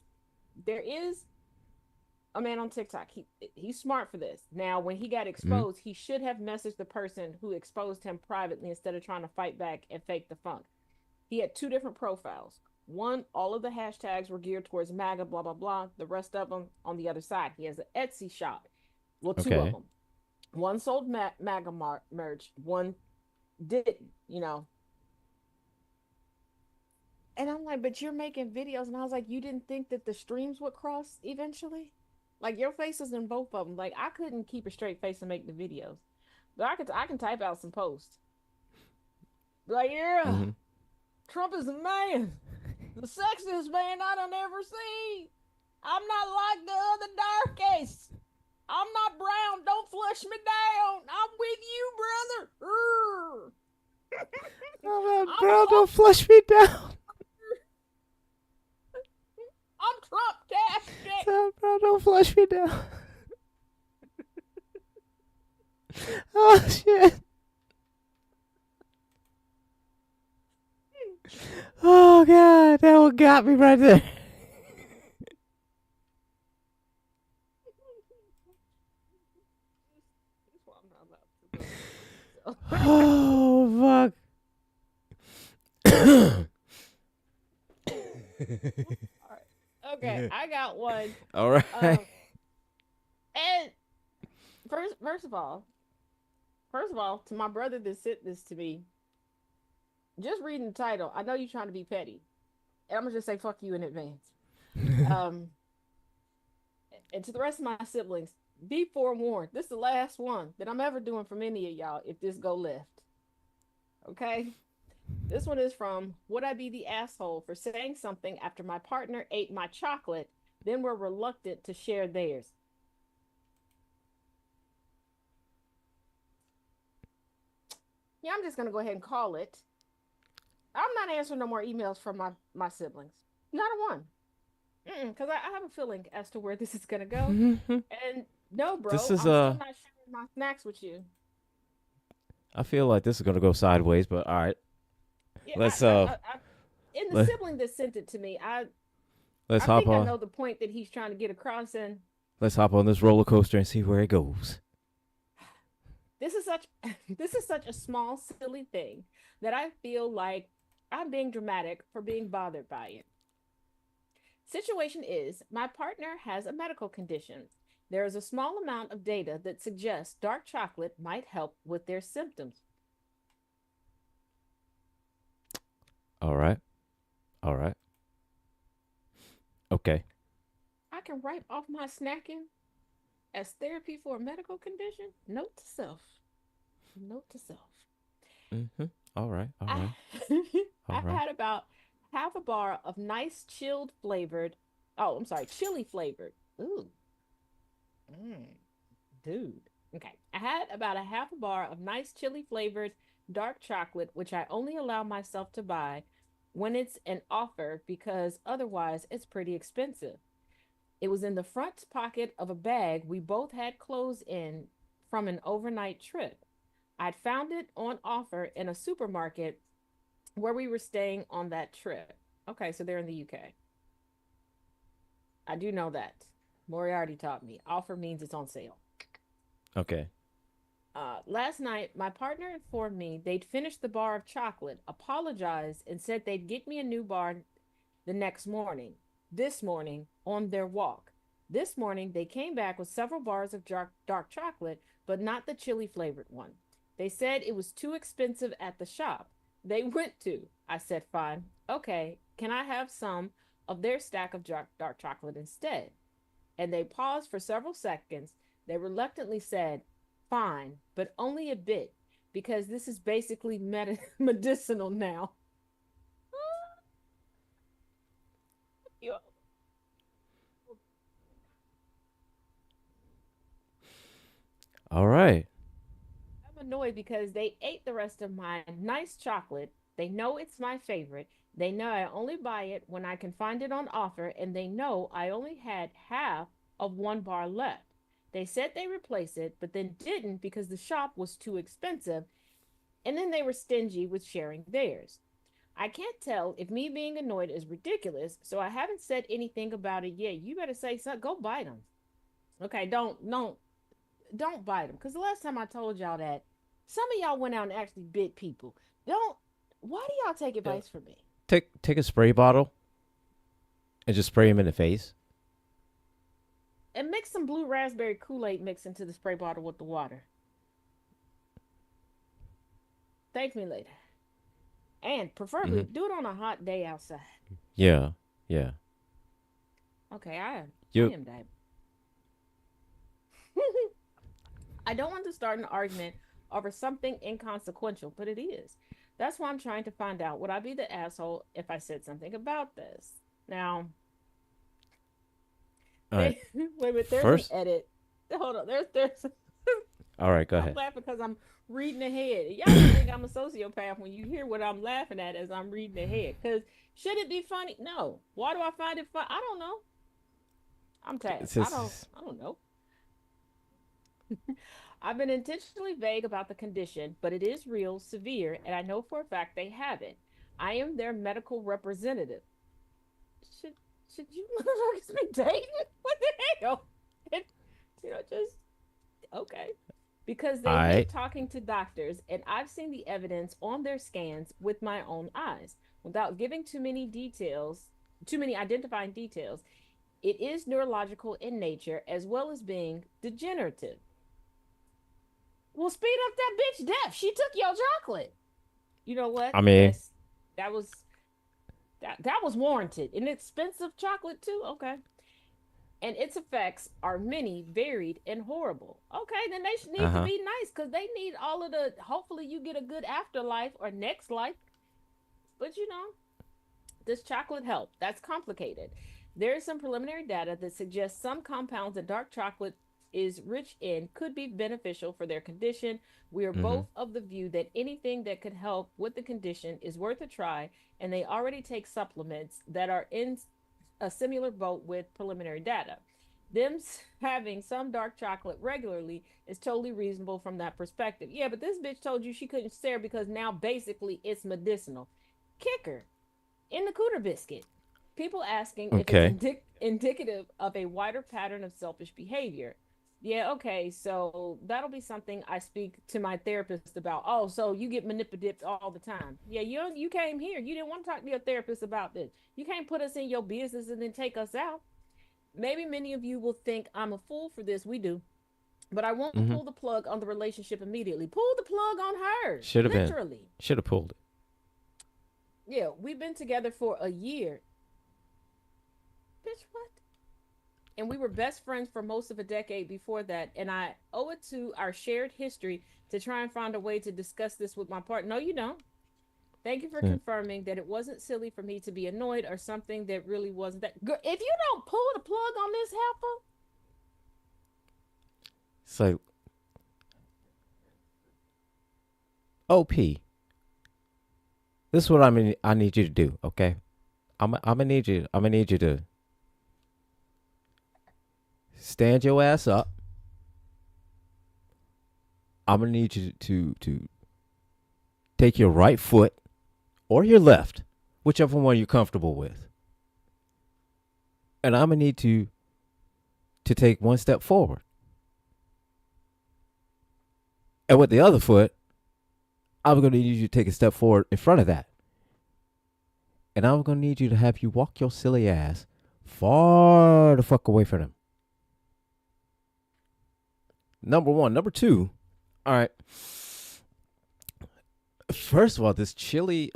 there is a man on TikTok. He's smart for this. Now, when he got mm, exposed, he should have messaged the person who exposed him privately instead of trying to fight back and fake the funk. He had two different profiles. One, all of the hashtags were geared towards MAGA, blah blah blah. The rest of them on the other side. He has an Etsy shop. Well, two of okay. them. One sold MAGA merch. One didn't. And I'm like, but you're making videos, and I was like, you didn't think that the streams would cross eventually? Like your face is in both of them. Like I couldn't keep a straight face and make the videos, but I can type out some posts. Like yeah, Hmm. Trump is the man, the sexiest man I done ever seen. I'm not like the other darkies. I'm not brown. Don't flush me down. I'm with you, brother. Urgh. Oh, man, I'm bro, Trump. don't flush me down. I'm Trump tastic. Oh, bro, don't flush me down. Oh shit. Oh god, that one got me right there. That's why I'm not allowed to run my mouth. So. Oh All right. Okay, fuck. I got one. All right. Um, and first of all, to my brother that sent this to me, just reading the title, I know you're trying to be petty, and I'm gonna just say fuck you in advance. Um, and to the rest of my siblings, be forewarned. This is the last one that I'm ever doing from any of y'all if this go left. Okay. This one is from Would I Be the Asshole for Saying Something After My Partner Ate My Chocolate, then were reluctant to share theirs? Yeah, I'm just going to go ahead and call it. I'm not answering no more emails from my siblings. Not a one. Because I have a feeling as to where this is going to go. And no, This bro, is I'm still not sharing my snacks with you. I feel like this is gonna go sideways, but all right. Yeah, Let's in the let sibling that sent it to me, let's I hop think I on. know the point that he's trying to get across. And Let's hop on this roller coaster and see where it goes. this is such this is such a small silly thing that I feel like I'm being dramatic for being bothered by it. Situation is my partner has a medical condition. There is a small amount of data that suggests dark chocolate might help with their symptoms. All right. All right. Okay. I can write off my snacking as therapy for a medical condition. Note to self. Note to self. Mhm. All right. All I right. All I right. had about half a bar of nice chilled flavored. Oh, I'm sorry, chili flavored. Ooh, mm, dude. Okay, I had about a half a bar of nice chili flavored dark chocolate, which I only allow myself to buy when it's an offer because otherwise it's pretty expensive. It was in the front pocket of a bag we both had clothes in from an overnight trip. I'd found it on offer in a supermarket where we were staying on that trip. Okay, so they're in the UK. I do know that. Moriarty taught me. Offer means it's on sale. Okay. Last night, my partner informed me they'd finished the bar of chocolate, apologized, and said they'd get me a new bar the next morning. This morning, on their walk. This morning, they came back with several bars of dark chocolate, but not the chili flavored one. They said it was too expensive at the shop they went to. I said, fine. Okay, can I have some of their stack of dark chocolate instead? And they paused for several seconds. They reluctantly said, fine, but only a bit, because this is basically medicinal now. All right. I'm annoyed annoyed because they ate the rest of my nice chocolate. They know it's my favorite. They know I only buy it when I can find it on offer, and they know I only had half of one bar left. They said they replace it, but then didn't because the shop was too expensive, and then they were stingy with sharing theirs. I can't tell if me being annoyed is ridiculous, so I haven't said anything about it yet. You better say something. Go bite them. Okay, don't bite them. Because the last time I told y'all that, some of y'all went out and actually bit people. Don't. Why do y'all take Yeah. advice from me? Take a spray bottle and just spray him in the face. And mix some blue raspberry Kool-Aid mix into the spray bottle with the water. Thank me later. And preferably Hmm. do it on a hot day outside. Yeah, yeah. Okay, I You am that. I don't want to start an argument over something inconsequential, but it is. That's why I'm trying to find out would I be the asshole if I said something about this? Now, all right? they wait a minute, there's an First, edit. Hold on, there's all right. Go I'm ahead. laughing because I'm reading ahead. Y'all gonna think I'm a sociopath when you hear what I'm laughing at as I'm reading ahead. Because should it be funny? No. Why do I find it fun? I don't know. I'm It's tasked. just, I don't know. I've been intentionally vague about the condition, but it is real, severe, and I know for a fact they have it. I am their medical representative. Should should you motherfuckers be dating? What the hell? And, just okay. Because all they hate right. talking to doctors, and I've seen the evidence on their scans with my own eyes. Without giving too many identifying details, it is neurological in nature as well as being degenerative. Well, speed up that bitch death. She took your chocolate. You know what? I mean, Yes, that was that was warranted. An expensive chocolate too. Okay, and its effects are many, varied, and horrible. Okay, then they uh need to huh. be nice because they need all of the. Hopefully, you get a good afterlife or next life. But does chocolate help? That's complicated. There is some preliminary data that suggests some compounds that dark chocolate is rich in could be beneficial for their condition. We are Hmm. both of the view that anything that could help with the condition is worth a try, and they already take supplements that are in a similar boat with preliminary data. Them having some dark chocolate regularly is totally reasonable from that perspective. Yeah, but this bitch told you she couldn't stare because now basically it's medicinal. Kicker in the cooter biscuit. People asking if it's Okay. indicative of a wider pattern of selfish behavior. Yeah, okay, so that'll be something I speak to my therapist about. Oh, so you get manipulated all the time. Yeah, you came here. You didn't want to talk to your therapist about this. You can't put us in your business and then take us out. Maybe many of you will think I'm a fool for this. We do. But I won't Hmm. pull the plug on the relationship immediately. Pull the plug on her. Should have been. Literally. Should have pulled it. Yeah, we've been together for a year. Bitch, what? And we were best friends for most of a decade before that. And I owe it to our shared history to try and find a way to discuss this with my partner. No, you don't. Thank you for Hmm. confirming that it wasn't silly for me to be annoyed or something that really wasn't that. Girl, if you don't pull the plug on this heifer, So, OP, this is what I need you to do. Okay. I'm gonna need you. I'm gonna need you to stand your ass up. I'm gonna need you to take your right foot or your left, whichever one you're comfortable with, and I'm gonna need to take one step forward, and with the other foot, I'm gonna need you to take a step forward in front of that, and I'm gonna need you to have you walk your silly ass far the fuck away from them. Number one. Number two. All right. First of all, this chili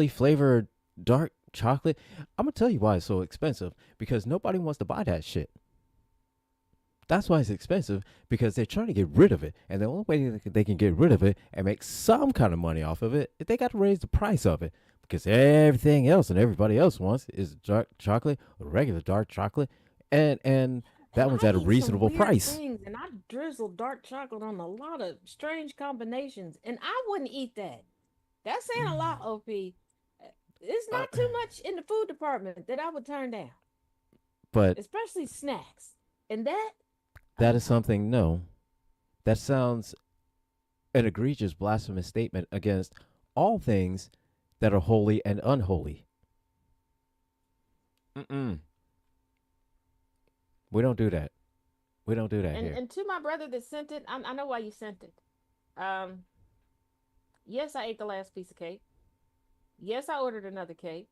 flavored dark chocolate. I'm gonna tell you why it's so expensive because nobody wants to buy that shit. That's why it's expensive because they're trying to get rid of it, and the only way they can get rid of it and make some kind of money off of it, is they got to raise the price of it because everything else and everybody else wants is dark chocolate or regular dark chocolate, and And That one's I at a eat some reasonable weird price. things, and I drizzle dark chocolate on a lot of strange combinations, and I wouldn't eat that. That's saying a lot, OP. It's Uh, not too much in the food department that I would turn down, but especially snacks. And that, that is oh, something. No, that sounds an egregious blasphemous statement against all things that are holy and unholy. Mm-mm. We don't do that. We don't do that and here. and to my brother that sent it, I know why you sent it. Um, yes, I ate the last piece of cake. Yes, I ordered another cake.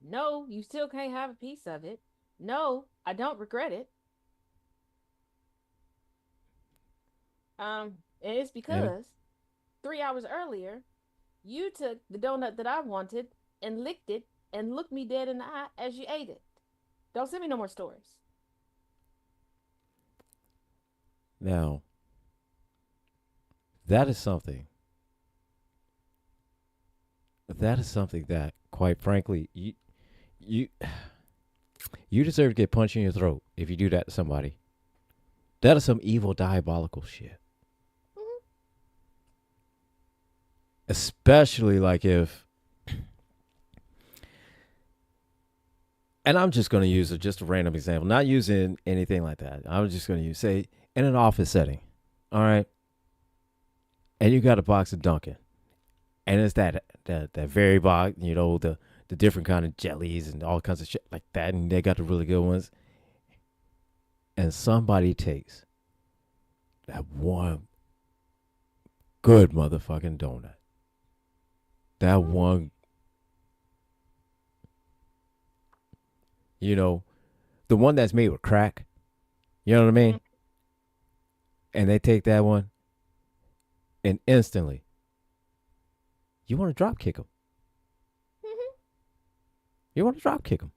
No, you still can't have a piece of it. No, I don't regret it. And it's And because 3 hours earlier, you took the donut that I wanted and licked it and looked me dead in the eye as you ate it. Don't send me no more stories. now, that is something. That is something that, quite frankly, you you deserve to get punched in your throat if you do that to somebody. That is some evil, diabolical shit. Mm-hmm. Especially like if, and I'm just going to use just a random example, not using anything like that. I'm just going to use, say, in an office setting, all right, and you got a box of Dunkin', and it's that very box, the different kind of jellies and all kinds of shit like that, and they got the really good ones, and somebody takes that one good motherfucking donut, that Mm-hmm. one, you know, the one that's made with crack, you know what I Mm-hmm. mean? And they take that one, and instantly, you want to drop kick them. Mm-hmm. You want to drop kick them.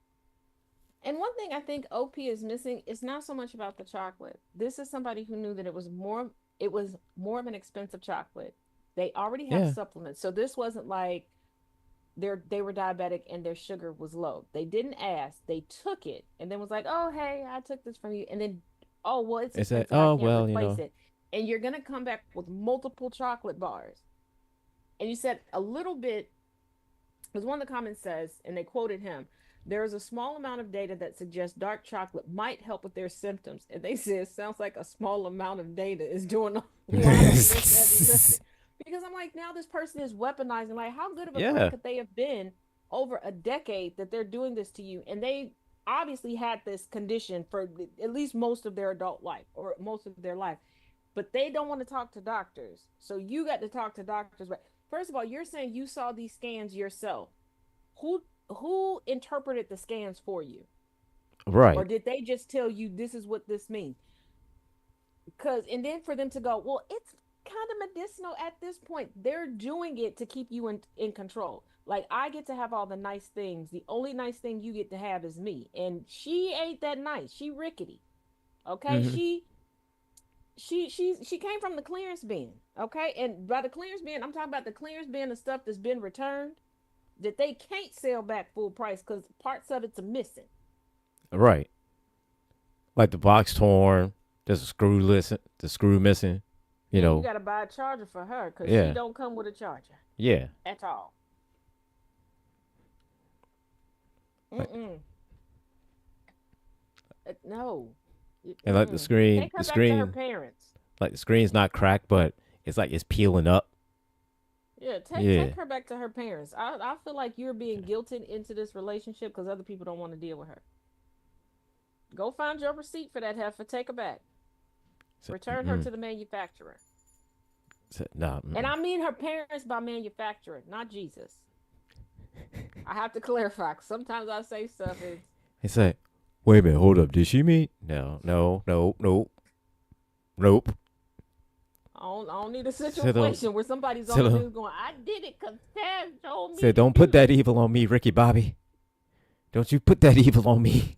And one thing I think OP is missing is not so much about the chocolate. This is somebody who knew that it was more of an expensive chocolate. They already have Yeah. supplements. So this wasn't like they were diabetic and their sugar was low. They didn't ask. They took it and then was like, "Oh, hey, I took this from you." And then, "Oh, well, it's They say, expensive. I oh, can't well, replace it." And you're going to come back with multiple chocolate bars. And you said a little bit, because one of the comments says, and they quoted him, there is a small amount of data that suggests dark chocolate might help with their symptoms. And they say it sounds like a small amount of data is doing a lot of heavy lifting. Because I'm like, now this person is weaponizing. Like, how good of a friend yeah. could they have been over a decade that they're doing this to you? And they obviously had this condition for at least most of their adult life or most of their life, but they don't want to talk to doctors. So you got to talk to doctors. Right? First of all, you're saying you saw these scans yourself. Who interpreted the scans for you? Or Right. did they just tell you this is what this means? Because and then for them to go, well, it's kind of medicinal at this point. They're doing it to keep you in control. Like I get to have all the nice things. The only nice thing you get to have is me. And she ain't that nice. She rickety. Okay? Mm-hmm. She came from the clearance bin. Okay? And by the clearance bin, I'm talking about the clearance bin of stuff that's been returned that they can't sell back full price because parts of it's missing. Right. Like the box torn, there's a the screw missing, you And you know. got to buy a charger for her because she Yeah. don't come with a charger Yeah. at all. Like, Mm-mm. No. and like Mm-mm. Take the her back to her screen, parents. like the screen's not cracked, but it's like it's peeling up. Yeah, take Yeah. her back to her parents. I feel like you're being guilted into this relationship because other people don't want to deal with her. Go find your receipt for that heifer. Take her back. So, Return her to the manufacturer. so, nah. And I mean her parents by manufacturer, not Jesus. I have to clarify. 'Cause sometimes I say stuff is It's like, wait a minute, hold up. Did she mean? No, no, no, nope, nope. I don't need a So don't, situation where somebody's on so the don't, news going, "I did it because Ted told so me to don't do put that this." evil on me, Ricky Bobby. Don't you put that evil on me.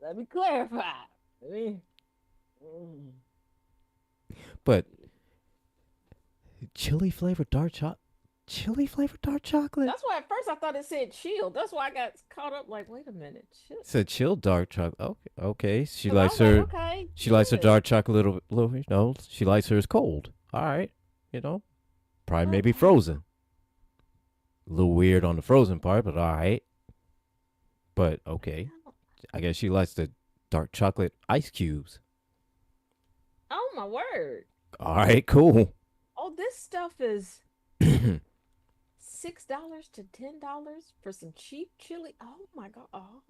Let me clarify. Let me, mm. But chili flavored Chili flavored dark chocolate. That's why at first I thought it said chilled. That's why I got caught up. Like, wait a minute, chill. It's a chilled dark chocolate. Okay, okay. Because I was like, okay, She likes her good. dark chocolate little. You know, she likes hers cold. All right. You know, probably maybe Okay. frozen. A little weird on the frozen part, but all right. But okay. I guess she likes the dark chocolate ice cubes. Oh my word. All right, cool. Oh, this stuff is $6 to $10 for some cheap chili. Oh my god. Oh,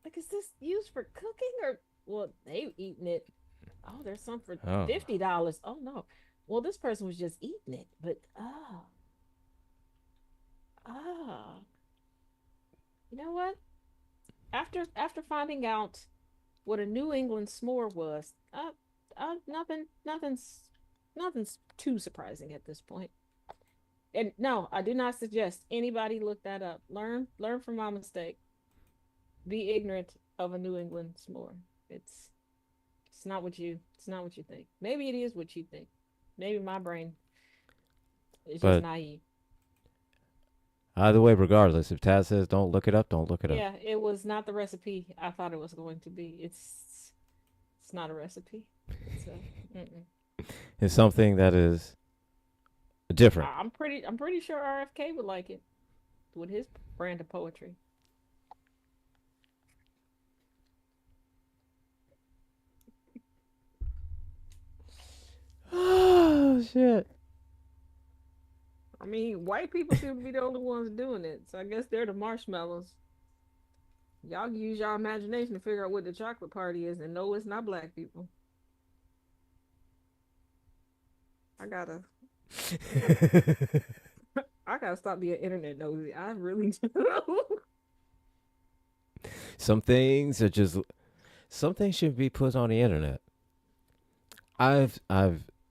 like is this used for cooking or well they eating it? Oh, there's some for Oh, $50. Oh no. Well, this person was just eating it, but oh, you know what? After finding out what a New England s'more was, nothing's too surprising at this point. And no, I do not suggest anybody look that up. Learn from my mistake. Be ignorant of a New England s'more. It's it's not what you think. Maybe it is what you think. Maybe my brain is just but naive. either way, regardless, if Taz says don't look it up, don't look it up. Yeah, it was not the recipe I thought it was going to be. It's not a recipe. It's a mm-mm. It's something that is different. I'm pretty sure RFK would like it with his brand of poetry. Oh shit. I mean, white people seem to be the only ones doing it, so I guess they're the marshmallows. Y'all use your imagination to figure out what the chocolate party is, and no, it's not black people. I gotta, I gotta, I gotta stop being internet nosy. I really do. Some things are just some things should be put on the internet. I've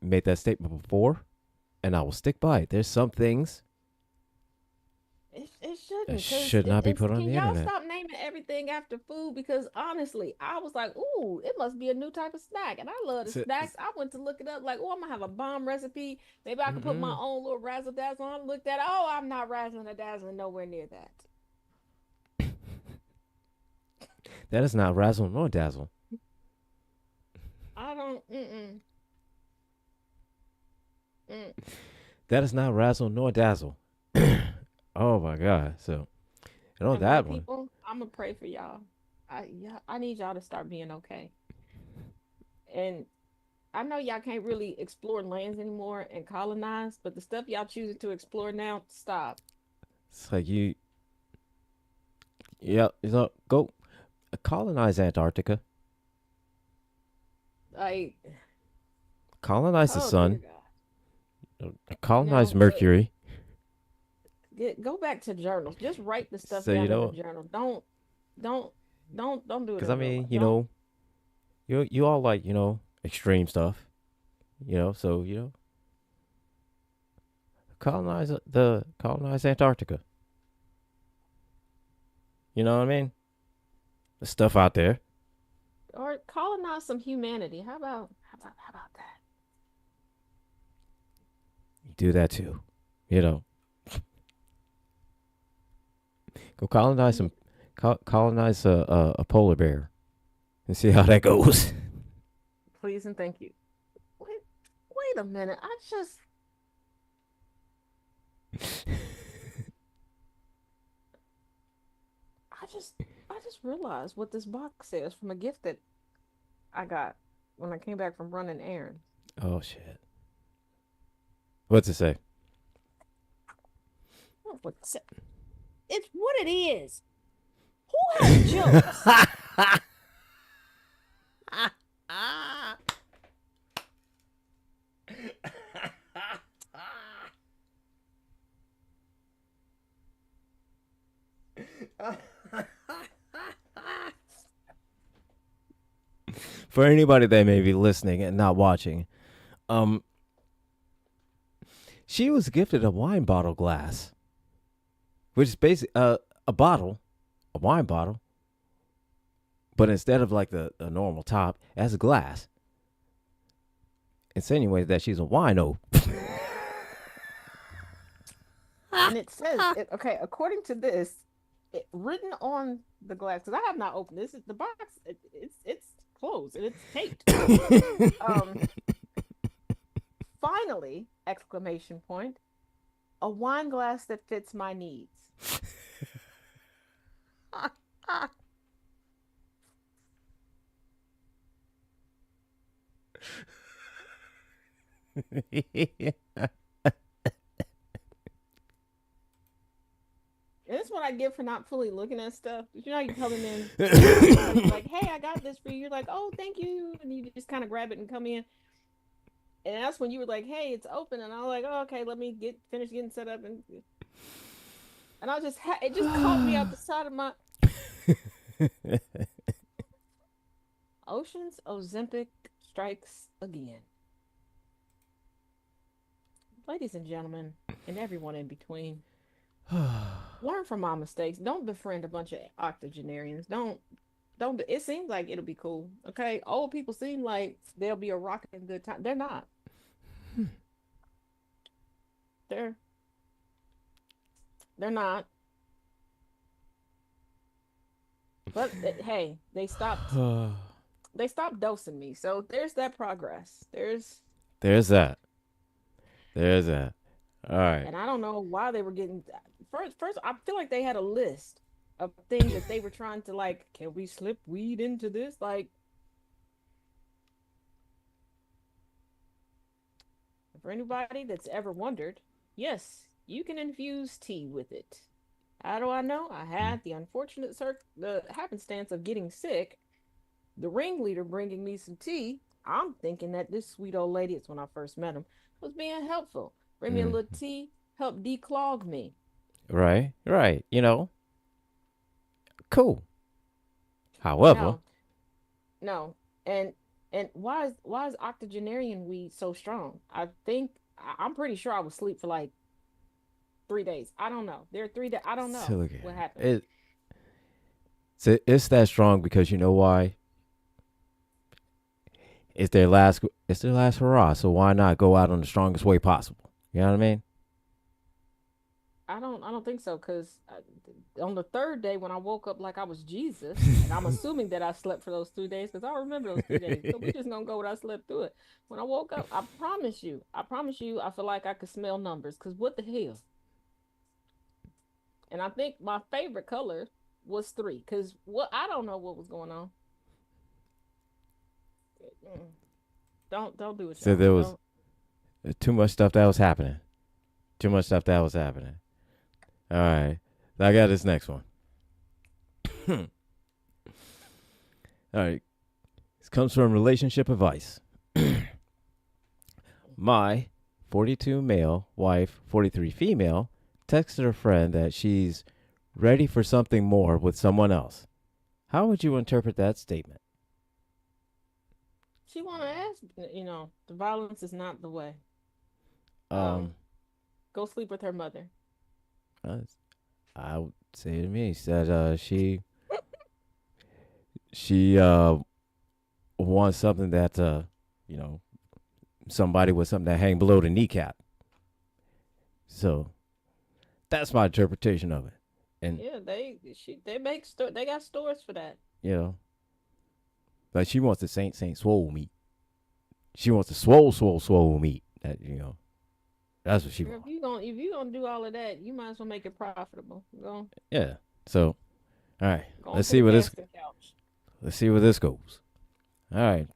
made that statement before, and I will stick by it. There's some things It that shouldn't, cause should not be it's. put on Can the y'all internet. stop naming everything after food? Because honestly, I was like, "Ooh, it must be a new type of snack," and I love the So, snacks. I went to look it up, like, "Oh, I'm gonna have a bomb recipe. Maybe I could put my mm-mm. own little razzle dazzle on." Looked at, oh, I'm not razzling a dazzling nowhere near that. That is not razzle nor dazzle. I don't. Mm-mm. Mm. That is not razzle nor dazzle. Oh my god. So, you know And white that one. people, I'm gonna pray for y'all. I need y'all to start being okay. And I know y'all can't really explore lands anymore and colonize, but the stuff y'all choosing to explore now, stop. It's like yeah, you know, go colonize Antarctica, Like, colonize the oh dear sun, God. colonize No, but Mercury. go back to journals. Just write the stuff So you down in a know, journal. Don't don't do it because I in real mean, life. Don't. you all like extreme stuff. So colonize Antarctica. You know what I mean? The stuff out there. Or colonize some humanity. How about that? Do that too. You know, go colonize Yeah, colonize a polar bear and see how that goes. please and thank you. Wait, wait a minute. I just I just realized what this box says from a gift that I got when I came back from running errands. Oh shit. What's it say? Oh, it's what it is. Who has jokes? For anybody that may be listening and not watching, um, she was gifted a wine bottle glass, which is basically a bottle, a wine bottle, but instead of like the normal top, it has a glass. insinuates that she's a wino. And it says, okay, according to this, written on the glass, because I have not opened this. The box, it's closed and it's taped. Um, finally! Exclamation point! A wine glass that fits my needs. And that's what I get for not fully looking at stuff. You know, how you coming in, somebody's like, "Hey, I got this for you." You're like, "Oh, thank you," and you just kind of grab it and come in. And that's when you were like, "Hey, it's open," and I was like, "Oh, okay, let me get finish getting set up," and I just it just caught me out the side of my Ocean's Ozempic strikes again. Ladies and gentlemen, and everyone in between, learn from my mistakes. Don't befriend a bunch of octogenarians. Don't. It seems like it'll be cool. Okay, old people seem like they'll be a rocking good time. They're not. They're they're not. But hey, they stopped dosing me. So there's that progress. There's that. There's that. All right. And I don't know why they were getting first I feel like they had a list of things that they were trying to like, can we slip weed into this? Like, for anybody that's ever wondered, yes, you can infuse tea with it. How do I know? I Mm. had the unfortunate the happenstance of getting sick, the ringleader bringing me some tea. I'm thinking that this sweet old lady, it's when I first met him, was being helpful. Bring me a Mm. little tea, help declog me. Right. Right. Cool. However, No, no. And why is octogenarian weed so strong? I'm pretty sure I was asleep for like 3 days. I don't know. There are 3 days. I don't know silicon. what happened. It's that strong because you know why? It's their last hurrah. So why not go out on the strongest way possible? You know what I mean? I don't think so because on the third day when I woke up like I was Jesus, and I'm assuming that I slept for those 3 days because I remember those 3 days. So we just gonna go with I slept through it. When I woke up, I promise you, I feel like I could smell numbers. Because what the hell? And I think my favorite color was three. Because what I don't know what was going on. Mm, don't do it, So y'all. there was Don't. too much stuff that was happening. Too much stuff that was happening. All right. I got this next one. All right. This comes from relationship advice. My 42 male wife, 43 female, texted her friend that she's ready for something more with someone else. How would you interpret that statement? She want to ask. The violence is not the way. Um, Um, go sleep with her mother. uh, I would say to me, said she wants something that you know, somebody with something that hang below the kneecap. So that's my interpretation of it. And Yeah, they make they got stores for that. you know, like she wants the Saint swole meat. She wants the swole meat. That's what she Girl, wants. if you gonna do all of that, you might as well make it profitable. Yeah. So all right, Go on let's to the see where this casting couch. let's see where this goes. All right.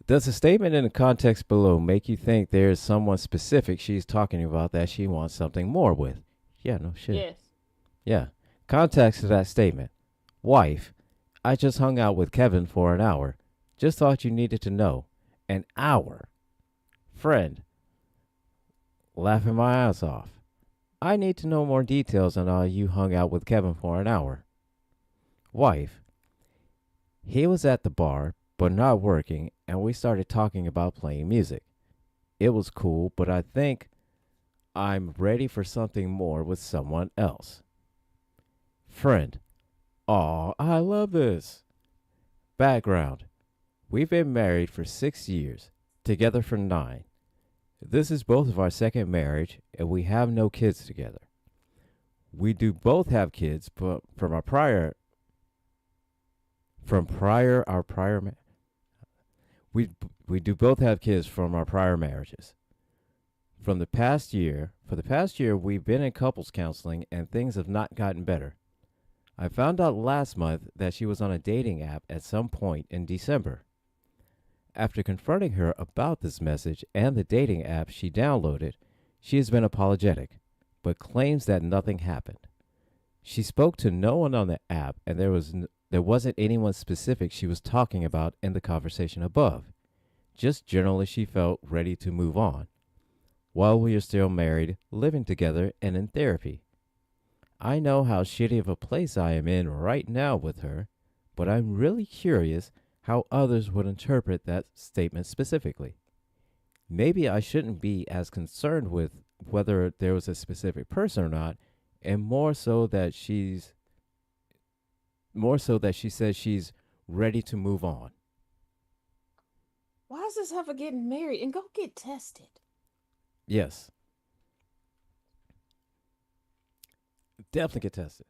Does the statement in the context below make you think there is someone specific she's talking about that she wants something more with? Yeah, no shit. Yes. Yeah. Context of that statement. Wife, I just hung out with Kevin for an hour. Just thought you needed to know. An hour. Friend, laughing my ass off. I need to know more details on how you hung out with Kevin for an hour. Wife, he was at the bar, but not working, and we started talking about playing music. It was cool, but I think I'm ready for something more with someone else. Friend, aw, I love this. Background, we've been married for 6 years. Together for 9. This is both of our second marriage, and we have no kids together. We do both have kids, but from our prior, from prior, our prior, we we do both have kids from our prior marriages. From the past year, for the past year, we've been in couples counseling, and things have not gotten better. I found out last month that she was on a dating app at some point in December. After confronting her about this message and the dating app she downloaded, she has been apologetic, but claims that nothing happened. She spoke to no one on the app, and there wasn't anyone specific she was talking about in the conversation above. Just generally, she felt ready to move on. While we are still married, living together, and in therapy. I know how shitty of a place I am in right now with her, but I'm really curious how others would interpret that statement specifically. Maybe I shouldn't be as concerned with whether there was a specific person or not, and more so that she says she's ready to move on. Why is this heifer getting married and go get tested? Yes, definitely get tested.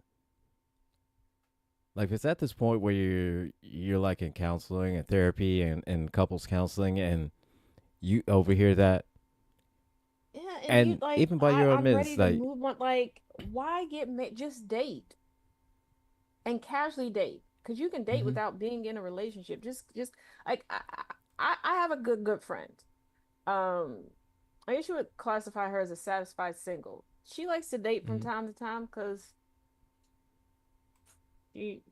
Like if it's at this point where you're like in counseling and therapy and couples counseling and you overhear that, Yeah, and you and like, even by your own I'm admittance, ready to like, move on. Like, why get just date and casually date? Because you can date hmm without being in a relationship. Just like I have a good friend. Um, I guess you would classify her as a satisfied single. She likes to date from hmm time to time because she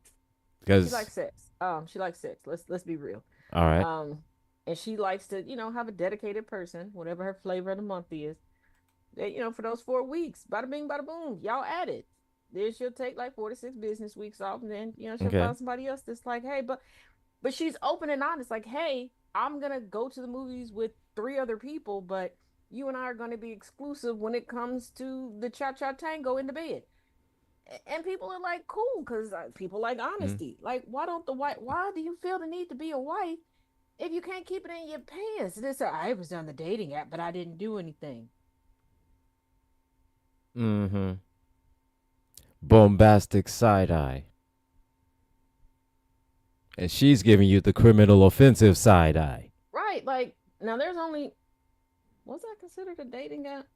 she because likes sex. She likes sex. Let's be real. all right, Um, and she likes to, have a dedicated person, whatever her flavor of the month is. That, for those 4 weeks, bada bing, bada boom, y'all at it. Then she'll take like 4 to 6 business weeks off, and then she'll okay, find somebody else that's like, hey, but she's open and honest, like, hey, I'm gonna go to the movies with 3 other people, but you and I are gonna be exclusive when it comes to the cha cha tango in the bed. And people are like, cool, because people like mm honesty. Like, why do you feel the need to be a wife if you can't keep it in your pants? This I was on the dating app, but I didn't do anything. hmm bombastic side eye, and she's giving you the criminal offensive side eye. Right. Like, now there's only, was that considered a dating app?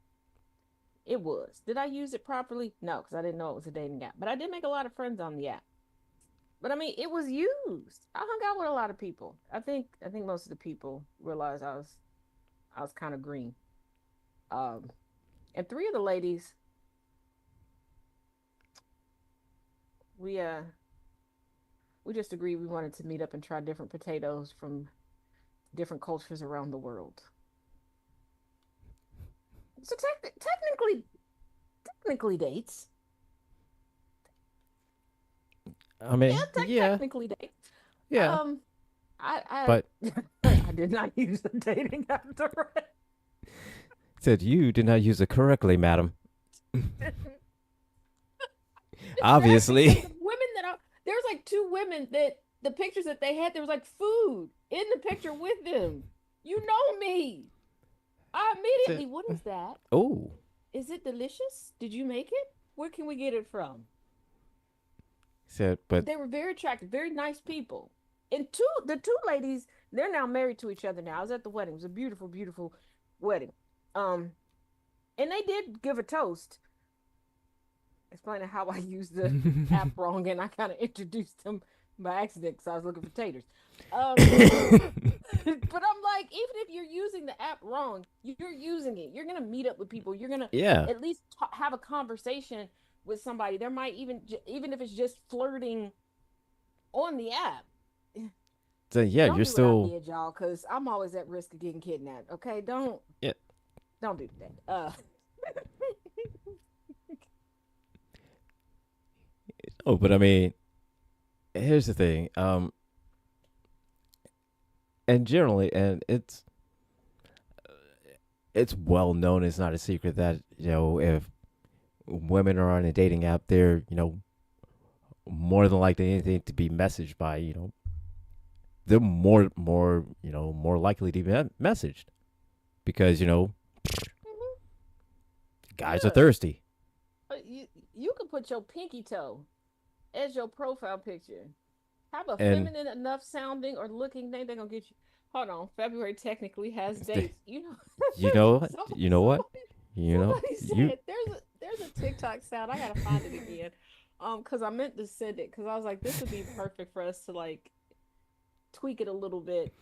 It was. Did I use it properly? No, because I didn't know it was a dating app. But I did make a lot of friends on the app. But I mean, it was used. I hung out with a lot of people. I think most of the people realized I was kind of green. Um, and 3 of the ladies, we just agreed we wanted to meet up and try different potatoes from different cultures around the world. So technically dates. I Yeah, mean, yeah, technically dates. yeah, Um, I but I did not use the dating app direct. said you did not use it correctly, madam. It's sad because Obviously. the women there's like 2 women that the pictures that they had, there was like food in the picture with them. You know me. I said, immediately, what is that? oh, Is it delicious? Did you make it? Where can we get it from? said, but They were very attractive, very nice people. And the 2 ladies, they're now married to each other now. I was at the wedding. It was a beautiful, beautiful wedding. Um, and they did give a toast, explaining how I used the app wrong, and I kind of introduced them by accident because I was looking for taters. Um, but I'm like, even if you're using the app wrong, you're using it. You're gonna meet up with people. You're gonna yeah. at least have a conversation with somebody. There might even if it's just flirting on the app. So yeah, Don't you're do what I still did, y'all, because I'm always at risk of getting kidnapped. Okay, yeah. don't do that. Oh, but I mean, here's the thing. And generally, and it's well known. It's not a secret that if women are on a dating app, they're more than likely anything to be messaged by they're more likely to be messaged because Hmm. guys are Yeah. thirsty. You can put your pinky toe as your profile picture. Have a And feminine enough sounding or looking name, they're gonna get you. Hold on, February technically has dates. You know, you know what, somebody you said there's a TikTok sound. I gotta find it again. Because I meant to send it because I was like, this would be perfect for us to like tweak it a little bit,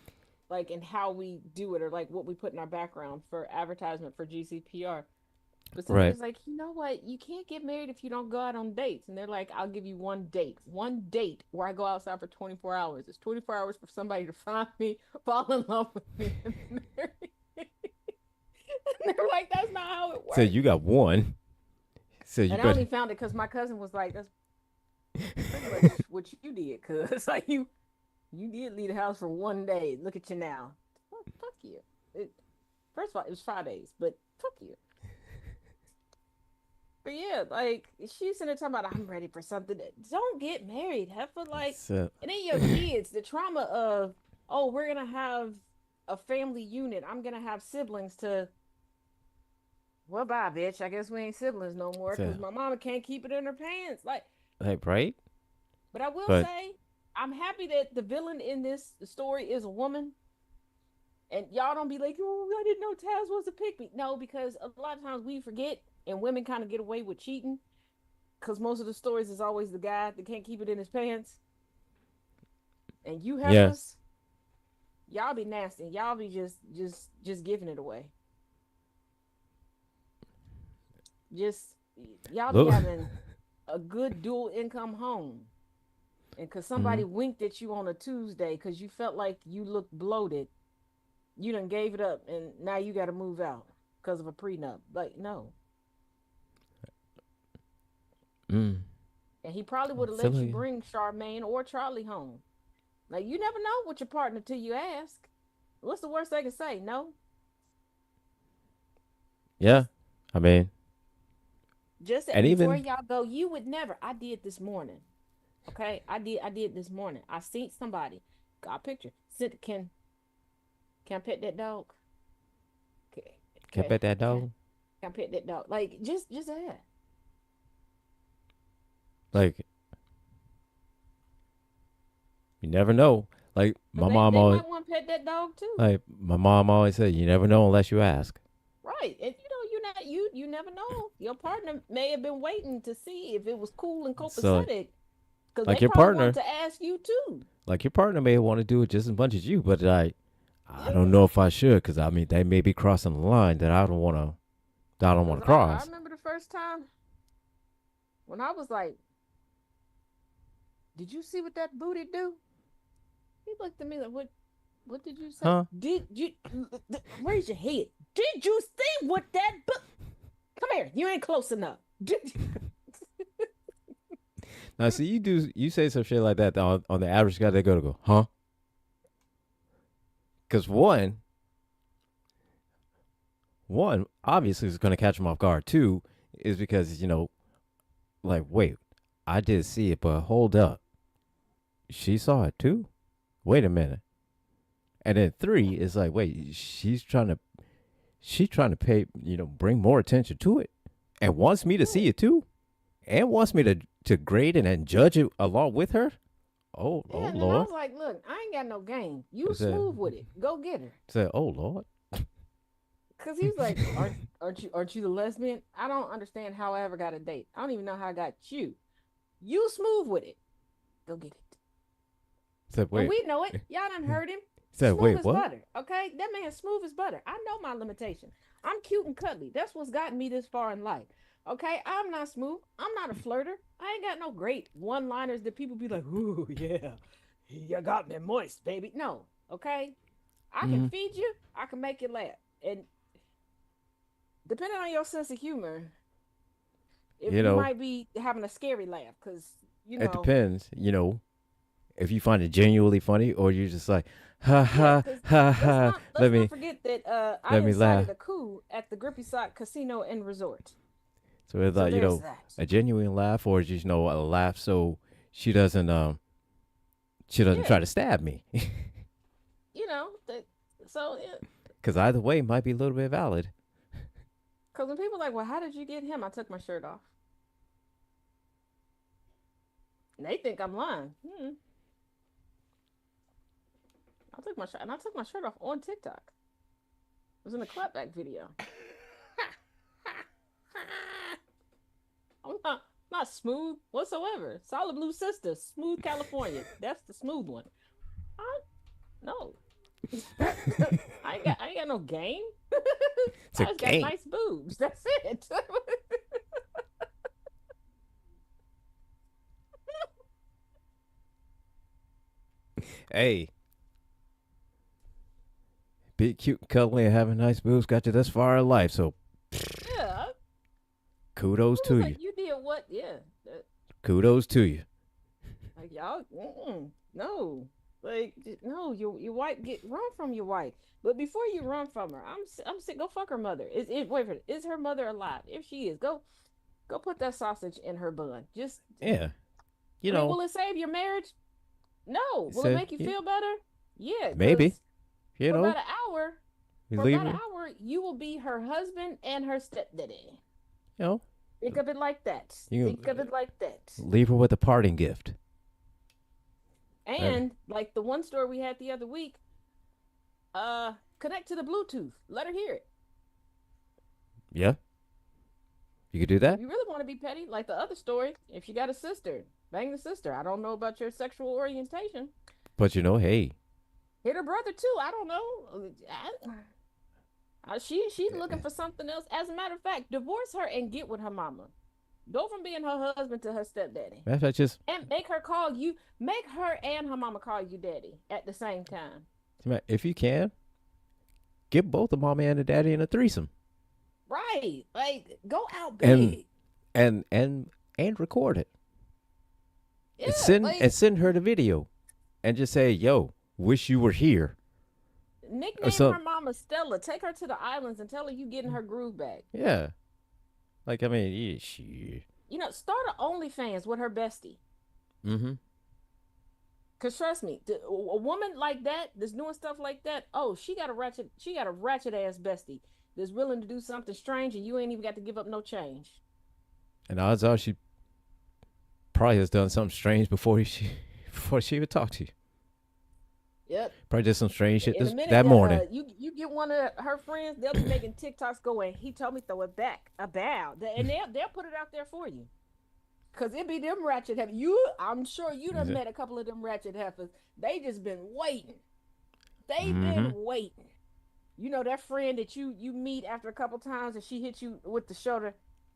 like in how we do it or like what we put in our background for advertisement for GCPR. But somebody right. was like, you know what? You can't get married if you don't go out on dates. And they're like, I'll give you one date where I go outside for 24 hours. It's 24 hours for somebody to find me, fall in love with me, and marry me. And they're like, that's not how it So works. you got one. So you And I better. only found it because my cousin was like, that's pretty much what you did, cuz like you did leave the house for one day. Look at you now. Fuck you. It, first of all, it was Fridays, but fuck you. But yeah, like she's in there talking about I'm ready for something. Don't get married, heifer. Like, So and then your kids, the trauma of oh, we're gonna have a family unit. I'm gonna have siblings to well, bye, bitch. I guess we ain't siblings no more because so my mama can't keep it in her pants. Like, like right, but I will but say, I'm happy that the villain in this story is a woman. And y'all don't be like, oh, I didn't know Taz was a pick me. No, because a lot of times we forget and women kind of get away with cheating because most of the stories is always the guy that can't keep it in his pants. And you yeah, heifers, y'all be nasty. Y'all be just giving it away. Just y'all be look, having a good dual income home. And because hmm somebody winked at you on a Tuesday because you felt like you looked bloated, you done gave it up and now you got to move out because of a prenup. Like, no. mm, And he probably would have let you silly, bring Charmaine or Charlie home. Like, you never know with your partner till you ask. What's the worst they can say? No. yeah. Just I mean, just and before even y'all go, you would never. I did this morning. Okay? I did this morning. I seen somebody. Got a picture. Said, can I pet that dog? Can, kept can, at that can, dog. can I pet that dog? Like just that. Like you never know. Like Because my mom they always, might want to pet that dog too. like my mom always said, you never know unless you ask. Right. And you never know. Your partner may have been waiting to see if it was cool and So copacetic because they like your probably wanted partner, to ask you too. like your partner may want to do it just as much as you, but I don't Yeah. know if I should because I mean they may be crossing the line that I don't want Because to I cross. remember the first time when I was like, did you see what that booty do? He looked at me like, what did you say? Huh? Did you raise your head? Did you see what that come here, you ain't close enough. Did you? Now, see, you say some shit like that on the average guy, they go, huh? Because one obviously is going to catch him off guard. Two is because like, wait, I did see it, but hold up, she saw it too. Wait a minute. And then three is like, wait, she's trying to pay, bring more attention to it, and wants me to Yeah. see it too, and wants me to grade it and judge it along with her. Oh Yeah, and then I Lord. was like, look, I ain't got no game. You I said, smooth with it. Go get her. oh Lord. Cause he's like, aren't you the lesbian? I don't understand how I ever got a date. I don't even know how I got you. You smooth with it. Go get it. Said, And wait. we know it. Y'all done heard him. Said, Smooth wait, as what? butter. Okay? That man smooth as butter. I know my limitation. I'm cute and cuddly. That's what's gotten me this far in life. Okay? I'm not smooth. I'm not a flirter. I ain't got no great one-liners that people be like, ooh, yeah. You got me moist, baby. No. Okay? I can Mm-hmm. feed you. I can make you laugh. And depending on your sense of humor, if You you know, might be having a scary laugh because it depends. If you find it genuinely funny, or you're just like, ha yeah, ha because ha let's ha. not let's not forget that I Let me incited laugh. a coup at the Grippy Sock Casino and Resort. So it's So like there's that. a genuine laugh, or just a laugh so she doesn't She doesn't Yeah, try to stab me. you know. So, Because either way might be a little bit valid. because when people are like, well, how did you get him? I took my shirt off. And they think I'm lying. I took my shirt off on TikTok. It was in a clapback video. I'm not smooth whatsoever. Solid Blue Sister, Smooth California. That's the smooth one. I no. I ain't got no game. It's a I just got game. nice boobs. That's it. Hey, big, cute, cuddly, and having nice boobs got you this far in life. So Yeah. kudos Who to was you. like, you did what? Yeah. Kudos to you. Like y'all, no. Like no, your wife run from your wife. But before you run from her, I'm sick. Go fuck her mother. Wait for it. Is her mother alive? If she is, go put that sausage in her bun. Just Yeah. You I mean, know, will it save your marriage? No. Will it said make you feel better? Yeah, maybe. because You for know, about an hour, you for leave about an her. hour, you will be her husband and her stepdaddy. You know, Think of it like that. you Think of it like that. leave her with a parting gift. That- And like the one story we had the other week, connect to the Bluetooth. Let her hear it. Yeah, you could do If that. you really want to be petty, like the other story, if you got a sister, bang the sister. I don't know about your sexual orientation. But you know, hey, Hit her brother too. I don't know. She's looking for something else. As a matter of fact, divorce her and get with her mama. Go from being her husband to her stepdaddy. that's just And make her call you, make her and her mama call you daddy at the same time. if you can, get both the mommy and the daddy in a threesome, Right. Like, go out and big. and record it, and Yeah. Like, send her the video, and just say, "Yo, wish you were here," or nickname her something. mama Stella. Take her to the islands and tell her you getting her groove back. Yeah, like I mean, yeah, shit. Start a OnlyFans with her bestie. Mm-hmm. Cause trust me, a woman like that that's doing stuff like that, oh, she got a ratchet ass bestie that's willing to do something strange, and you ain't even got to give up no change. And odds are she probably has done something strange before she would talk to you. Yep. Probably did some strange shit In a minute, that morning. you get one of her friends, they'll be making TikToks going. He told me throw it back, a bow, and they'll put it out there for you. Cause it be them ratchet heifers. I'm sure you done met a couple of them ratchet heifers. They just been waiting. They've Mm-hmm. been waiting. You know that friend that you meet after a couple times and she hits you with the shoulder.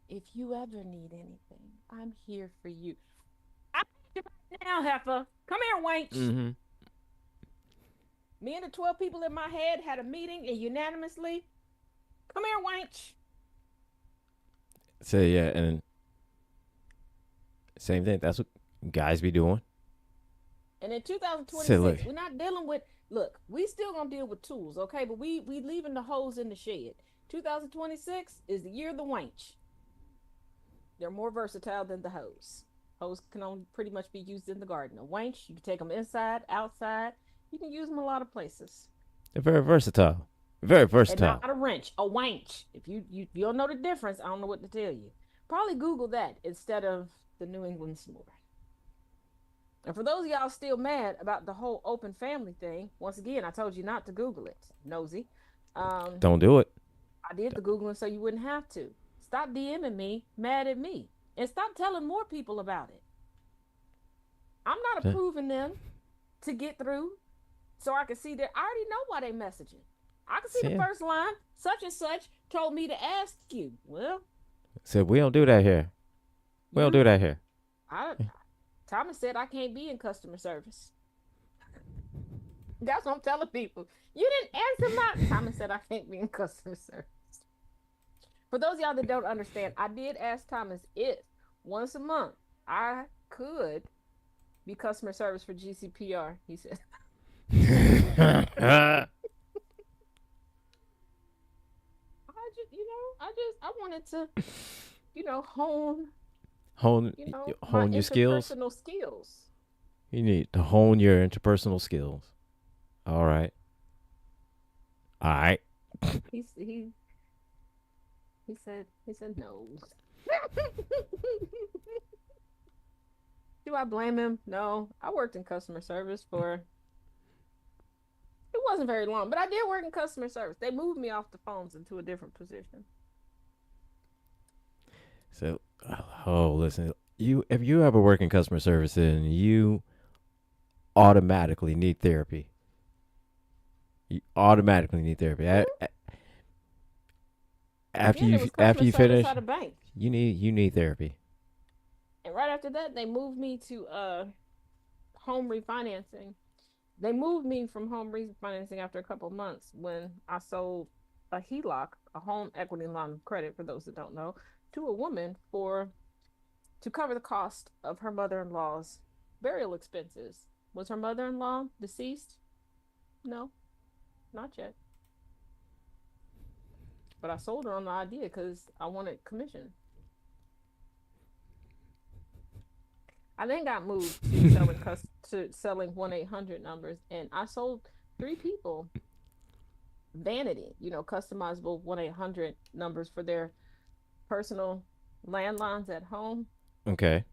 If you ever need anything, I'm here for you. I you right now, heifer. Come here, wench. Mm-hmm. Me and the 12 people in my head had a meeting and unanimously, come here, wench. So yeah, and same thing. That's what guys be doing. And in So 2026, look, we're not dealing with. Look, we still gonna deal with tools, okay? But we leaving the hoes in the shed. 2026 is the year of the wench. They're more versatile than the hoes. Hoes can only pretty much be used in the garden. A wench, you can take them inside, outside. You can use them a lot of places. they're very versatile. Very And versatile. not a wrench, a wench. If you don't know the difference, I don't know what to tell you. Probably Google that instead of the New England snore. And for those of y'all still mad about the whole open family thing, once again, I told you not to Google it, nosy. Um, Don't do it. I did the Googling so you wouldn't have to. Stop DMing me, mad at me, and stop telling more people about it. I'm not approving them to get through so I can see that I already know why they messaging. I can see the See, first line, such and such told me to ask you. Well, said we don't do that here. We don't do that here. I Thomas said I can't be in customer service. That's what I'm telling people. You didn't answer my. Thomas said I can't be in customer service. For those of y'all that don't understand, I did ask Thomas if once a month I could be customer service for GCPR. He said, I wanted to, hone, hone my your skills. interpersonal skills. You need to hone your interpersonal skills. All right. All right. He's he said no. Do I blame him? No. I worked in customer service for it wasn't very long, but I did work in customer service. They moved me off the phones into a different position. So, oh, listen. You if you ever work in customer service, then you automatically need therapy. You automatically need therapy. Hmm. After Yeah, there you was after customer you service finish, at a bank. you need therapy. And right after that, they moved me to home refinancing. They moved me from home refinancing after a couple of months when I sold a HELOC, a home equity line of credit, for those that don't know, to a woman for to cover the cost of her mother-in-law's burial expenses. Was her mother-in-law deceased? No, not yet. But I sold her on the idea because I wanted commission. I then got moved to selling 1-800 numbers, and I sold three people vanity, customizable 1-800 numbers for their personal landlines at home. Okay.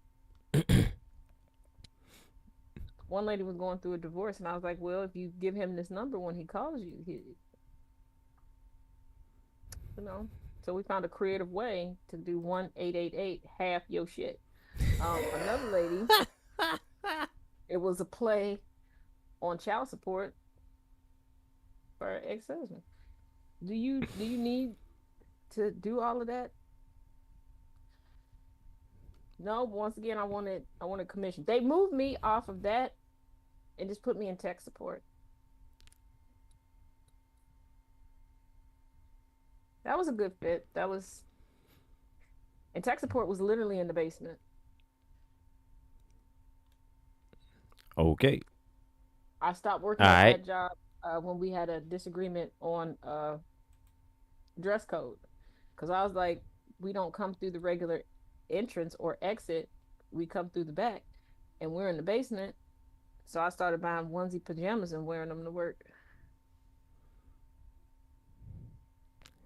One lady was going through a divorce, and I was like, "Well, if you give him this number when he calls you, you know." So we found a creative way to do 1-888 half your shit. Another lady, it was a play on child support for her ex-husband. Do you need to do all of that? No, but once again, I wanted commission. They moved me off of that and just put me in tech support. That was a good fit. That was and tech support was literally in the basement. Okay. I stopped All working at right. that job when we had a disagreement on dress code because I was like, we don't come through the regular entrance or exit. We come through the back, and we're in the basement. So I started buying onesie pajamas and wearing them to work.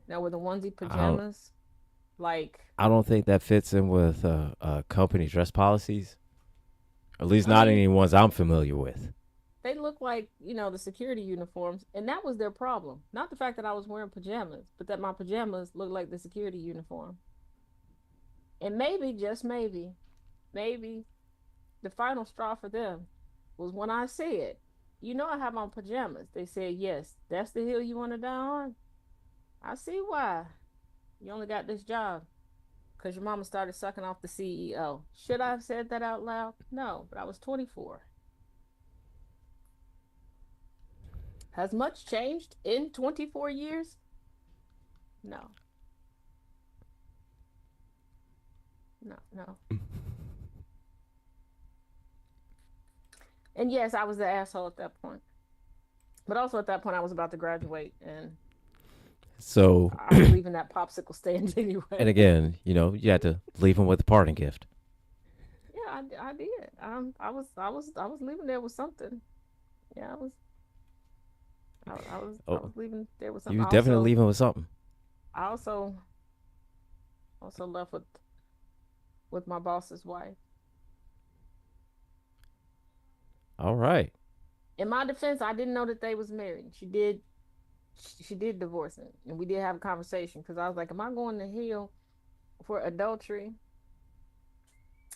Now, were the onesie I don't. pajamas like I don't think that fits in with company dress policies. At least I not mean, any ones I'm familiar with. they look like, the security uniforms, and that was their problem. Not the fact that I was wearing pajamas, but that my pajamas looked like the security uniform. And maybe, just maybe the final straw for them was when I said, I have on pajamas. They said, yes, that's the hill you want to die on. I see why. You only got this job because your mama started sucking off the CEO. Should I have said that out loud? No, but I was 24. Has much changed in 24 years? No, no, no. And yes, I was the asshole at that point. But also at that point, I was about to graduate and So, I was leaving that popsicle stand and anyway. again, you had to leave them with a parting gift. Yeah, I did. I was leaving there with something. Yeah, I Oh, was leaving there with you something. was definitely leaving with something. I also left with my boss's wife. All right. In my defense, I didn't know that they was married. She did divorce him, and we did have a conversation because I was like, "Am I going to hell for adultery?"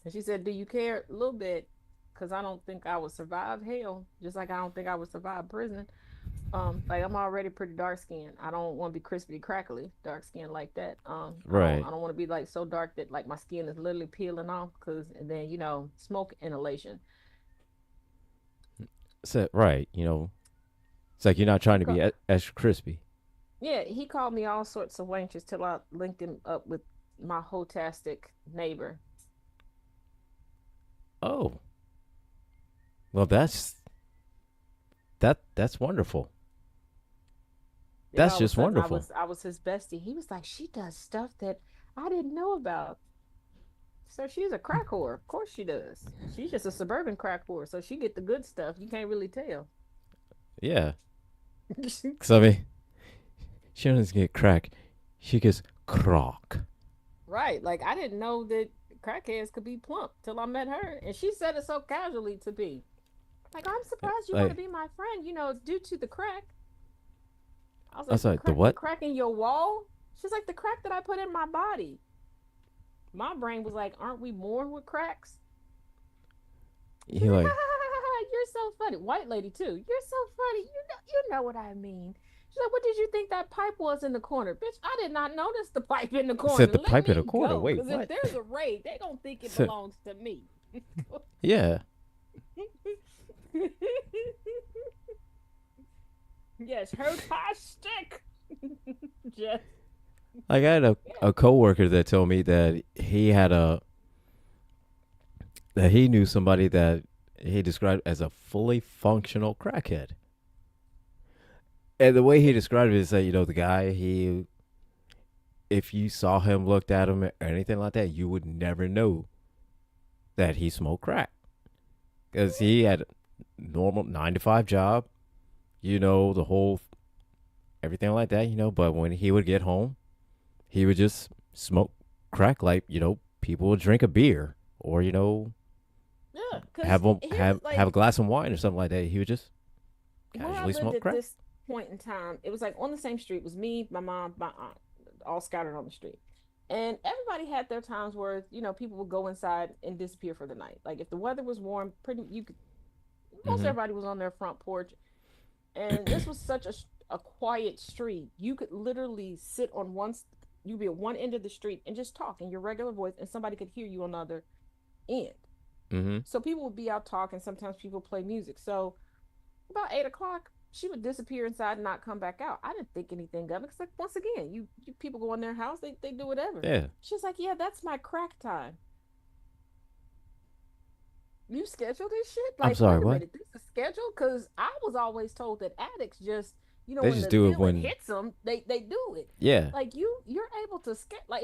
And she said, "Do you care a little bit?" Because I don't think I would survive hell, just like I don't think I would survive prison. Like I'm already pretty dark skinned. I don't want to be crispy crackly dark skin like that. I don't Right. I don't want to be like so dark that like my skin is literally peeling off because and then smoke inhalation. So, right. It's like you're not He trying to be called extra crispy. Yeah, he called me all sorts of wenches till I linked him up with my hotastic neighbor. Oh, well, that's wonderful. Then That's all of a just sudden wonderful. I was his bestie. He was like, she does stuff that I didn't know about. So she's a crack whore. Of course she does. She's just a suburban crack whore, so she get the good stuff. You can't really tell. Yeah. Cause I mean, she doesn't get crack. She gets crock. Right. Like I didn't know that crackheads could be plump till I met her. And she said it so casually to me. Like, I'm surprised you want to Like be my friend, due to the crack. I was I like, was like, the the what? crack in your wall? She's like, the crack that I put in my body. My brain was like, aren't we born with cracks? She's He like, like ha, ha, ha, ha, you're so funny. White lady too. You're so funny. You know what I mean. She's like, what did you think that pipe was in the corner? Bitch, I did not notice the pipe in the said corner. the Let pipe in the me corner. go. Wait, Because if what? there's a raid, they don't think it So, belongs to me. yeah. Yes, her pie stick. Just Like I had yeah. a coworker that told me that he knew somebody that he described as a fully functional crackhead. And the way he described it is that, the guy, if you saw him, looked at him, or anything like that, you would never know that he smoked crack. Because he had a normal 9 to 5 job, the whole, everything like that, But when he would get home, he would just smoke crack like, people would drink a beer or, Yeah, because have a, here's have a glass of wine or something like that. He would just where I casually lived smoke at crack. this point in time, it was like on the same street. It was me, my mom, my aunt, all scattered on the street. And everybody had their times where, people would go inside and disappear for the night. Like if the weather was warm, pretty you could most Mm-hmm. everybody was on their front porch. And this was such a quiet street. You could literally sit on you'd be at one end of the street and just talk in your regular voice, and somebody could hear you on the other end. Mm-hmm. So people would be out talking. Sometimes people play music. So about 8 o'clock, she would disappear inside and not come back out. I didn't think anything of it. Because, like, once again, you people go in their house, they do whatever. Yeah. She's like, yeah, that's my crack time. You schedule this shit? I'm Like, sorry, wait a what? minute, this is scheduled? Because I was always told that addicts just, They when just the do it feeling when, hits them, they do it. yeah. Like you're able to like,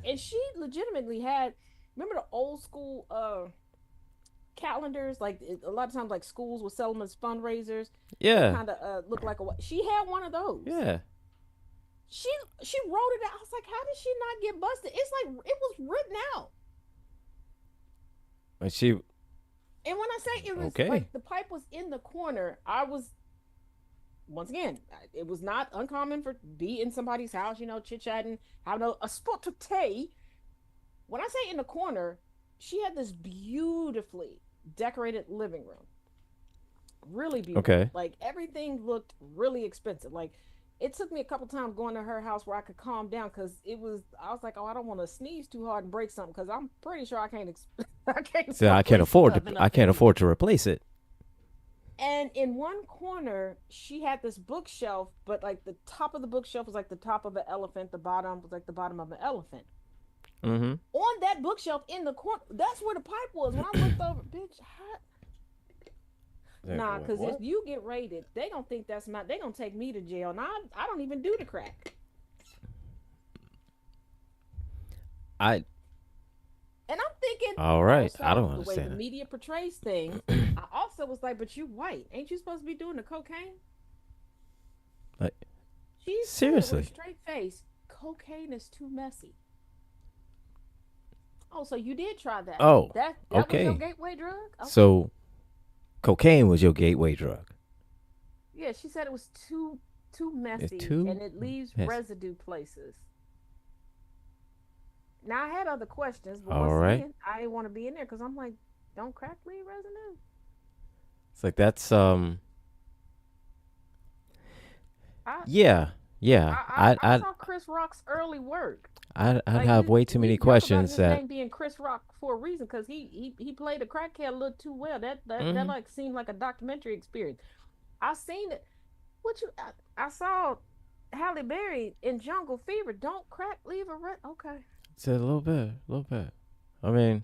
and she legitimately had. Remember the old school calendars, like a lot of times like schools would sell them as fundraisers that Yeah. kind of look like a, she had one of those. Yeah. she she wrote it out. I was like, how did she not get busted? It's like it was written out. And she, And when I say it was okay. like the pipe was in the corner, I was, once again, it was not uncommon for be in somebody's house, chit-chatting, having a spot of tea. When I say in the corner, she had this beautifully decorated living room, really beautiful. Okay. Like everything looked really expensive. Like it took me a couple times going to her house where I could calm down because I was like, oh, I don't want to sneeze too hard and break something because I'm pretty sure I can't I can't So replace nothing I up can't in here. afford to replace it. And in one corner, she had this bookshelf, but like the top of the bookshelf was like the top of an elephant, the bottom was like the bottom of an elephant. Mm-hmm. On that bookshelf in the corner, that's where the pipe was. When I looked over, bitch, Like, nah, because if what? you get raided, they gonna think they gonna take me to jail. And I don't even do the crack. I, And I'm thinking, all right. I also don't the way the understand media portrays things, I also was like, but you white, ain't you supposed to be doing the cocaine? it. Like, She said with a seriously. straight face, cocaine is too messy. Oh, so you did try that? Oh, That was your okay. gateway drug? Okay. So cocaine was your gateway drug. Yeah, she said it was too It's messy too and it leaves messy. residue places. Now I had other questions, but All once right. again, I didn't want to be in there because I'm like, don't crack leave residue. It's like that's I yeah. Yeah. I saw Chris Rock's early work. I'd Like have way too we many joke about questions his that name being Chris Rock for a reason because he played a crackhead a little too well. That mhm. like seemed like a documentary experience. I seen it. I saw Halle Berry in Jungle Fever. Don't crack, leave a rent. Okay, It's a little bit, a little bit. I mean,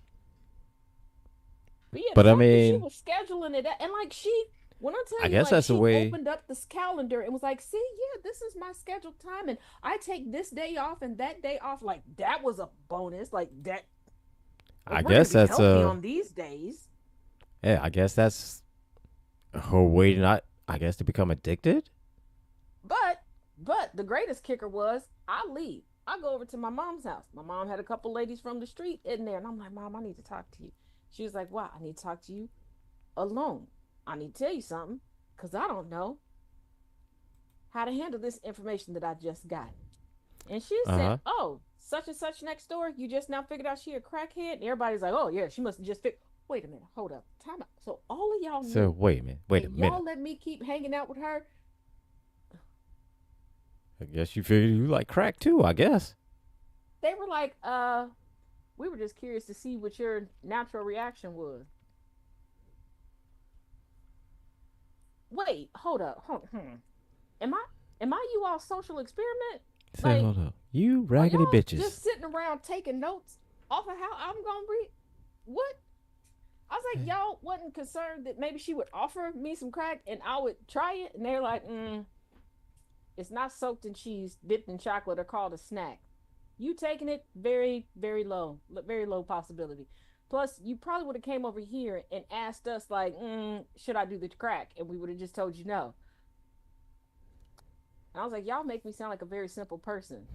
but yeah, the but I fact that she mean, was scheduling it and like when I I tell you, guess like that's the she way. opened up this calendar and was like, see, yeah, this is my scheduled time, and I take this day off and that day off. Like that was a bonus. Like that. I We're gonna guess be that's healthy on these days. yeah, I guess that's her way to not, I guess, to become addicted. But the greatest kicker was I leave. I go over to my mom's house. My mom had a couple ladies from the street in there, and I'm like, Mom, I need to talk to you. She was like, Why? I need to talk to you alone. I need to tell you something because I don't know how to handle this information that I just got. And she Uh said, huh. Oh, such and such next door, you just now figured out she a crackhead? And everybody's like, Oh, yeah, she must have just figured. Wait a minute, hold up, time out. So all of y'all So knew, wait a minute. Wait a and y'all minute. let me keep hanging out with her. I guess you figured you like crack too. I guess. They were like, we were just curious to see what your natural reaction was. Wait, hold up. Am I you all social experiment? Say Like, hold up. You are raggedy y'all bitches. just sitting around taking notes off of how I'm gonna read? What? I was like, y'all wasn't concerned that maybe she would offer me some crack and I would try it, and they're like, it's not soaked in cheese, dipped in chocolate, or called a snack. You taking it very low, very low possibility. Plus, you probably would have came over here and asked us like, should I do the crack? And we would have just told you no. And I was like, y'all make me sound like a very simple person.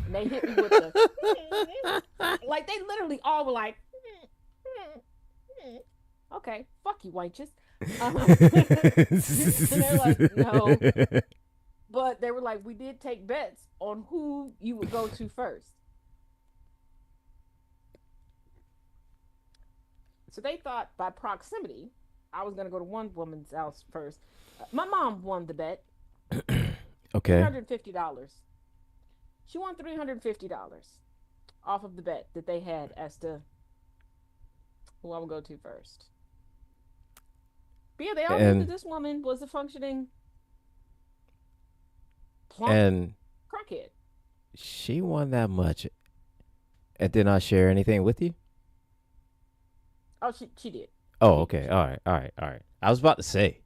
And they hit me with the like they literally all were like, okay, fuck you, wenches. And they're like, no. But they were like, we did take bets on who you would go to first. So they thought by proximity, I was going to go to one woman's house first. My mom won the bet, Okay. $350. She won $350 off of the bet that they had as to who I would go to first. But yeah, they all knew that And this woman was a functioning plump and crackhead. she won that much and did not share anything with you. Oh, she did. Oh, She okay. she All did. right. All right. All right. I was about to say.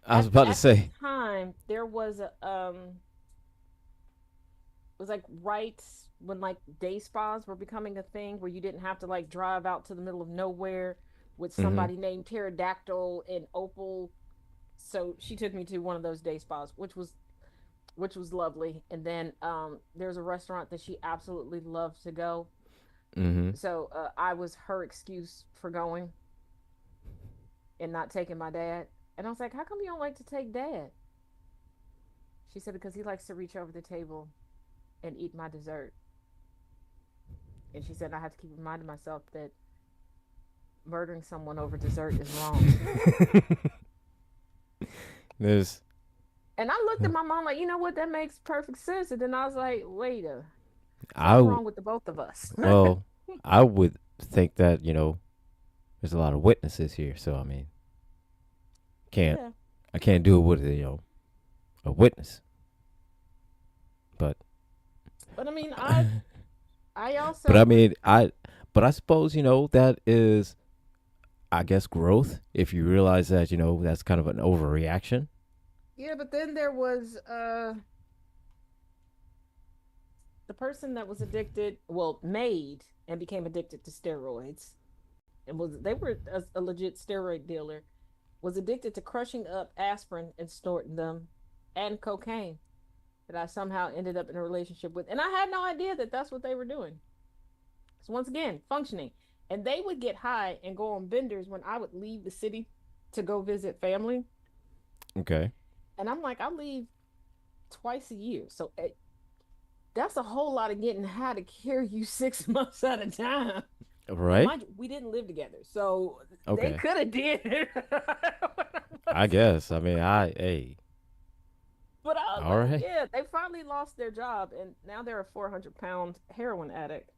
I was At about to the say. time there was a it was like right when like day spas were becoming a thing where you didn't have to like drive out to the middle of nowhere with Mm-hmm. somebody named Pterodactyl and Opal. So she took me to one of those day spas, which was lovely. And then there's a restaurant that she absolutely loved to go. Mm-hmm. So I was her excuse for going and not taking my dad. And I was like, "How come you don't like to take dad?" She said, "Because he likes to reach over the table and eat my dessert." And she said, "I have to keep reminding myself that murdering someone over dessert is wrong." There's. And I looked at my mom like, you know what? That makes perfect sense. And then I was like, wait a I something w- wrong with the both of us. well, I would think that there's a lot of witnesses here, so I mean, can't Yeah. I can't do it with a witness, but But I mean, I but also I would mean but I suppose that is, I guess, growth if you realize that that's kind of an overreaction. yeah, but then there was the person that was addicted, well, made and became addicted to steroids and was they were a legit steroid dealer, was addicted to crushing up aspirin and snorting them and cocaine that I somehow ended up in a relationship with. And I had no idea that that's what they were doing. So once again, functioning. And they would get high and go on benders when I would leave the city to go visit family. Okay. And I'm like, I leave twice a year. So that's a whole lot of getting high to carry you 6 months at a time. And Right. mind you, we didn't live together. So they Okay. could have did it. I guess. I mean, But I was all like, right. yeah, they finally lost their job and now they're a 400-pound heroin addict.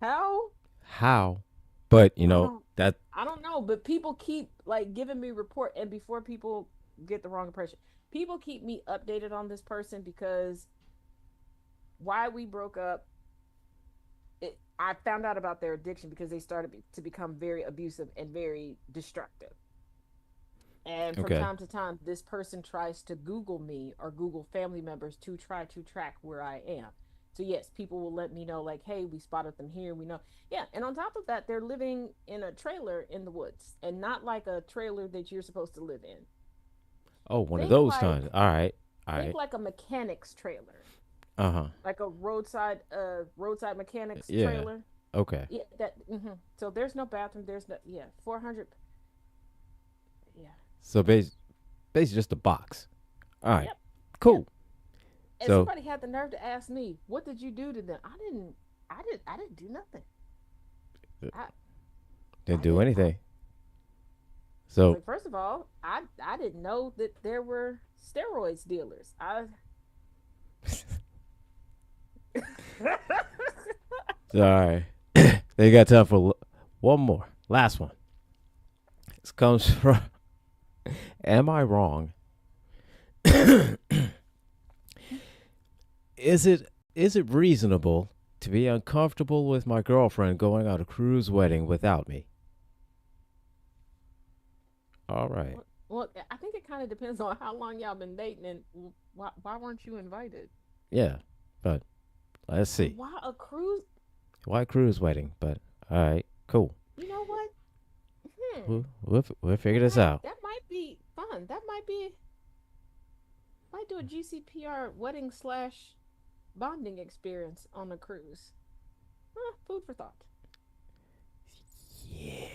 How? How? But I don't that. I don't know, but people keep like giving me report and before people get the wrong impression, people keep me updated on this person because why we broke up, I found out about their addiction because they started to become very abusive and very destructive. And from Okay. time to time, this person tries to Google me or Google family members to try to track where I am. So yes, people will let me know like, hey, we spotted them here. We know. Yeah, and on top of that, they're living in a trailer in the woods, and not like a trailer that you're supposed to live in. Oh, one of Think those like times. All right. All think right. like a mechanic's trailer, Uh huh. like a roadside mechanics Yeah. trailer. Okay. Yeah, that. So there's no bathroom. There's no, yeah, 400. Yeah. So basically just a box. All right. Yep. Yep. Cool. And So somebody had the nerve to ask me, "What did you do to them?" I didn't. I didn't do nothing. I. didn't I do didn't. anything. I was So like, first of all, I didn't know that there were steroids dealers. I. all right. They got time for one more. Last one. This comes from. Am I wrong? Is it reasonable to be uncomfortable with my girlfriend going on a cruise wedding without me? All right. Well, I think it kind of depends on how long y'all been dating and why weren't you invited? Yeah. But let's see. Why a cruise? Why cruise wedding? But all right. Cool. You know what? We'll figure this out. That might be fun. That might do a GCPR wedding slash bonding experience on a cruise. Food for thought. Yeah.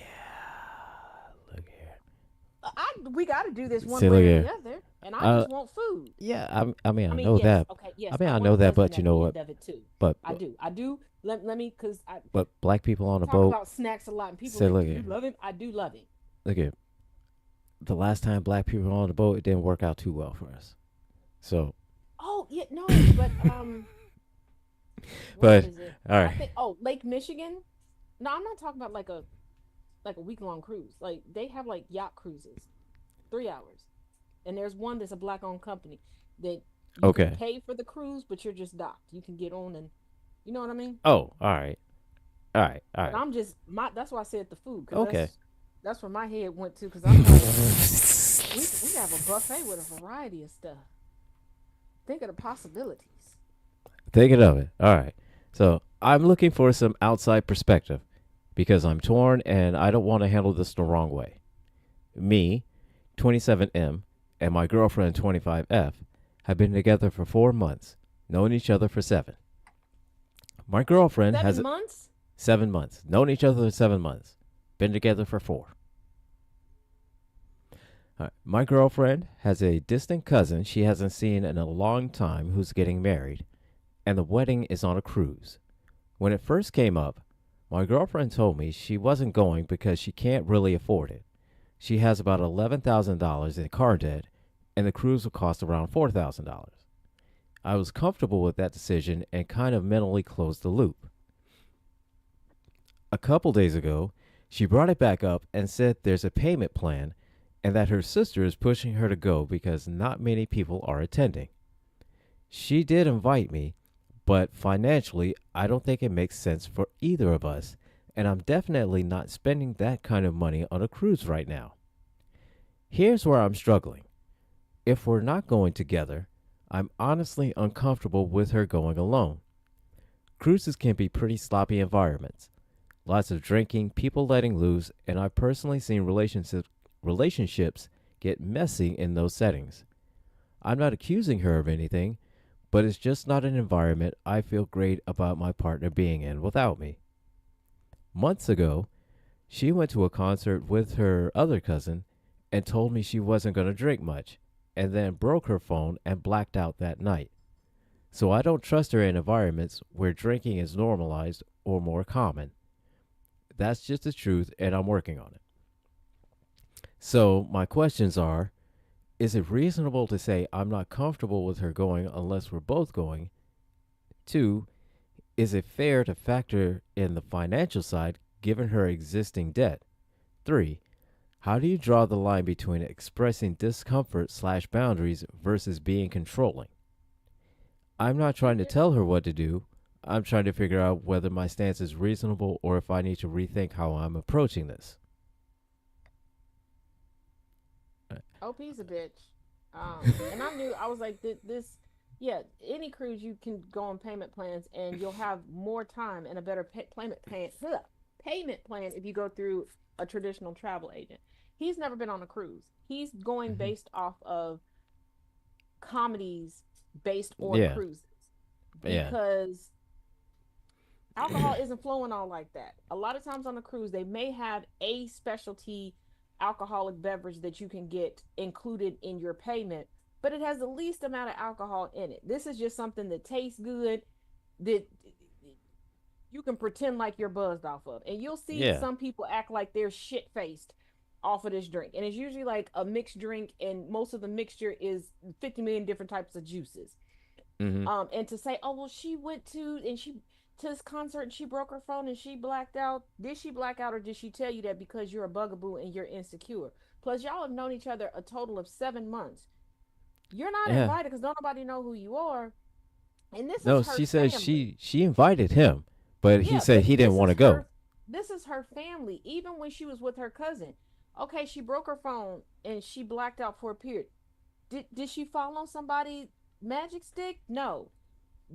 Look here. We got to do this one See, look way or the here. other, and I Uh, just want food. yeah. I mean, I I mean, know yes, that. okay, yes, I mean, I I want know a that, husband but you at know the what? end of it too. But I do. I do. Let me, because I black people on a talk boat. about snacks a lot, and people Say, like, look do you here. love him? I do love him. Look here. The last time black people were on the boat, it didn't work out too well for us. So, Oh yeah, no, but where but is it? all I right. think Lake Michigan. No, I'm not talking about like a week long cruise. Like they have like yacht cruises, 3 hours, and there's one that's a black owned company that you can Okay. pay for the cruise, but you're just docked. You can get on and you know what I mean. Oh, all right. All right. All But right. I'm just my. That's why I said the food because Okay. that's where my head went to because I'm like we have a buffet with a variety of stuff. Think of the possibilities. Thinking of it. All right. So I'm looking for some outside perspective because I'm torn and I don't want to handle this the wrong way. Me, 27M, and my girlfriend, 25F, have been together for 4 months, known each other for seven. My girlfriend has 7 months. 7 months, known each other for 7 months, been together for four. All right. My girlfriend has a distant cousin she hasn't seen in a long time who's getting married, and the wedding is on a cruise. When it first came up, my girlfriend told me she wasn't going because she can't really afford it. She has about $11,000 in car debt, and the cruise will cost around $4,000. I was comfortable with that decision and kind of mentally closed the loop. A couple days ago, she brought it back up and said there's a payment plan and that her sister is pushing her to go because not many people are attending. She did invite me, but financially, I don't think it makes sense for either of us, and I'm definitely not spending that kind of money on a cruise right now. Here's where I'm struggling. If we're not going together, I'm honestly uncomfortable with her going alone. Cruises can be pretty sloppy environments. Lots of drinking, people letting loose, and I've personally seen relationships get messy in those settings. I'm not accusing her of anything, but it's just not an environment I feel great about my partner being in without me. Months ago, she went to a concert with her other cousin and told me she wasn't going to drink much, and then broke her phone and blacked out that night. So I don't trust her in environments where drinking is normalized or more common. That's just the truth, and I'm working on it. So, my questions are: is it reasonable to say I'm not comfortable with her going unless we're both going? Two, is it fair to factor in the financial side given her existing debt? Three, how do you draw the line between expressing discomfort slash boundaries versus being controlling? I'm not trying to tell her what to do. I'm trying to figure out whether my stance is reasonable or if I need to rethink how I'm approaching this. OP's a bitch. And I knew I was like this. Yeah, any cruise you can go on payment plans, and you'll have more time and a better payment plan if you go through a traditional travel agent. He's never been on a cruise. He's going Hmm. based off of comedies based on Yeah, cruises yeah, because alcohol isn't flowing all like that. A lot of times on a cruise, they may have a specialty alcoholic beverage that you can get included in your payment, but it has the least amount of alcohol in it. This is just something that tastes good, that you can pretend like you're buzzed off of. And you'll see yeah. some people act like they're shit faced off of this drink. And it's usually like a mixed drink, and most of the mixture is 50 million different types of juices. Hmm. And to say, oh well, she went to this concert and she broke her phone and she blacked out. Did she black out, or did she tell you that because you're a bugaboo and you're insecure? Plus, y'all have known each other a total of 7 months. You're not Yeah. invited because nobody know who you are. And this is No, her she says family. she invited him, but he Yeah, said but he didn't want to go. this is her family. Even when she was with her cousin, okay, she broke her phone and she blacked out for a period. Did she fall on somebody magic stick? No.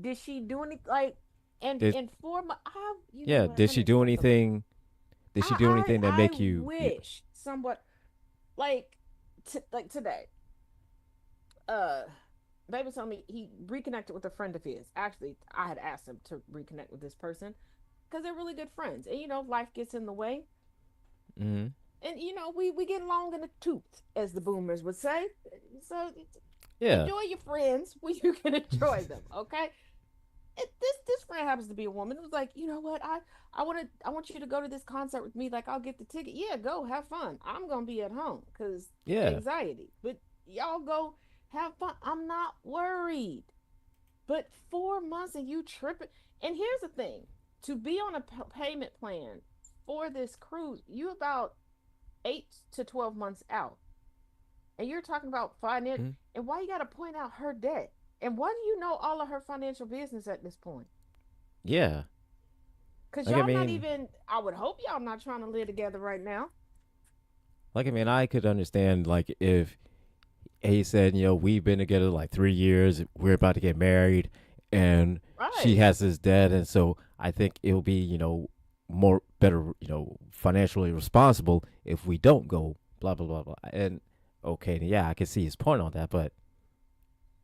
Did she do any like Did and for my you know yeah? what? Did Let she me do start over. anything? Did she do anything that I make you? wish somewhat like like today. Uh baby told me he reconnected with a friend of his. Actually, I had asked him to reconnect with this person because they're really good friends. And life gets in the way. Mm-hmm. And we get along in the tooth, as the boomers would say. So Yeah. enjoy your friends when you can enjoy them, okay? This friend happens to be a woman. It was like, you know what? I want you to go to this concert with me. Like, I'll get the ticket. Yeah, go have fun. I'm gonna be at home because Yeah. anxiety. But y'all go have fun. I'm not worried. But 4 months and you tripping. And here's the thing: to be on a payment plan for this cruise, you about 8 to 12 months out, and you're talking about finance. Mm-hmm. And why you got to point out her debt? And why do you know all of her financial business at this point? Yeah. Cause Like I y'all not mean, even. I would hope y'all not trying to live together right now. I could understand like if he said, we've been together like 3 years, we're about to get married, and she Right. has this debt, and so I think it'll be, more better, financially responsible if we don't go, blah blah blah blah. And okay, yeah, I can see his point on that, but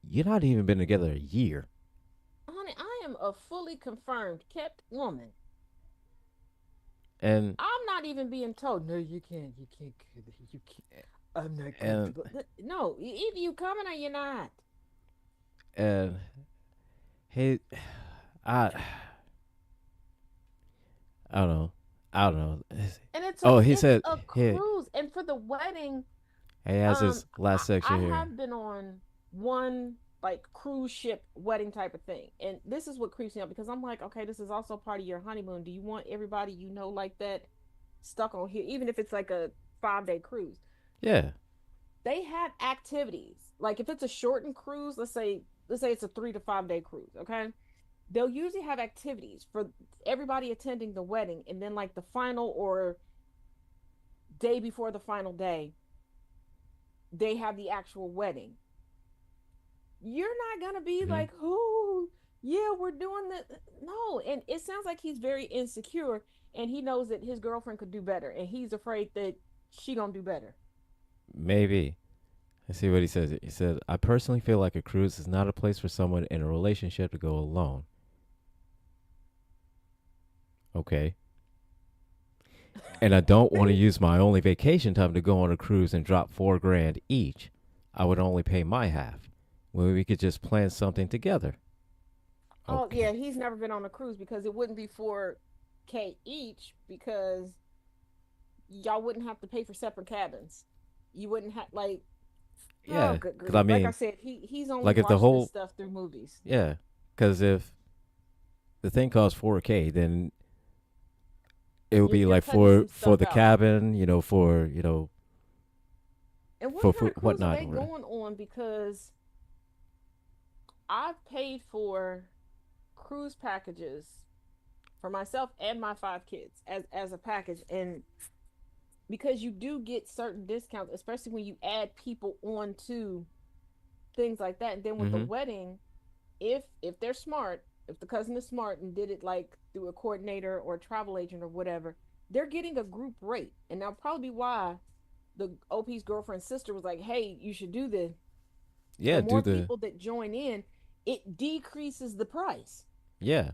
you're not even been together a year, Honey, I am a fully confirmed kept woman. and I'm not even being told. No, you can't. You can't. You can't. I'm not and comfortable. No, either you coming or you're not. and hey, I I don't know, I don't know. And it's a Oh, he it's said a cruise. And for the wedding, he has his I, last section I here. have been on one like cruise ship wedding type of thing. And this is what creeps me out because I'm like, okay, this is also part of your honeymoon. Do you want everybody like that stuck on here, even if it's like a 5 day cruise? Yeah. They have activities. Like if it's a shortened cruise, let's say it's a 3 to 5 day cruise, okay? They'll usually have activities for everybody attending the wedding, and then like the final or day before the final day, they have the actual wedding. You're not gonna be Hmm. like, oh yeah, we're doing that. No. And it sounds like he's very insecure, and he knows that his girlfriend could do better, and he's afraid that she gonna do better. Maybe. I see what he says. He said, I personally feel like a cruise is not a place for someone in a relationship to go alone. Okay. And I don't want to See? use my only vacation time to go on a cruise and drop 4 grand each. I would only pay my half. Well, we could just plan something together. Oh yeah, Okay. he's never been on a cruise because it wouldn't be 4K each, because y'all wouldn't have to pay for separate cabins. You wouldn't have like, oh Yeah. good Because I grief. Like I mean, said, he's only like if the watched this whole, stuff through movies. yeah. Because if the thing costs 4K, then it would be You're like cutting some for stuff the out. cabin, And what for kind of cruise are whatnot. they going on? Because I've paid for cruise packages for myself and my 5 kids as a package, and because you do get certain discounts, especially when you add people on to things like that. And then with the Mm-hmm. wedding, if they're smart, if the cousin is smart and did it like through a coordinator or a travel agent or whatever, they're getting a group rate. And that'll probably be why the OP's girlfriend's sister was like, "Hey, you should do this." The Yeah, do more the people that join in, it decreases the price. yeah.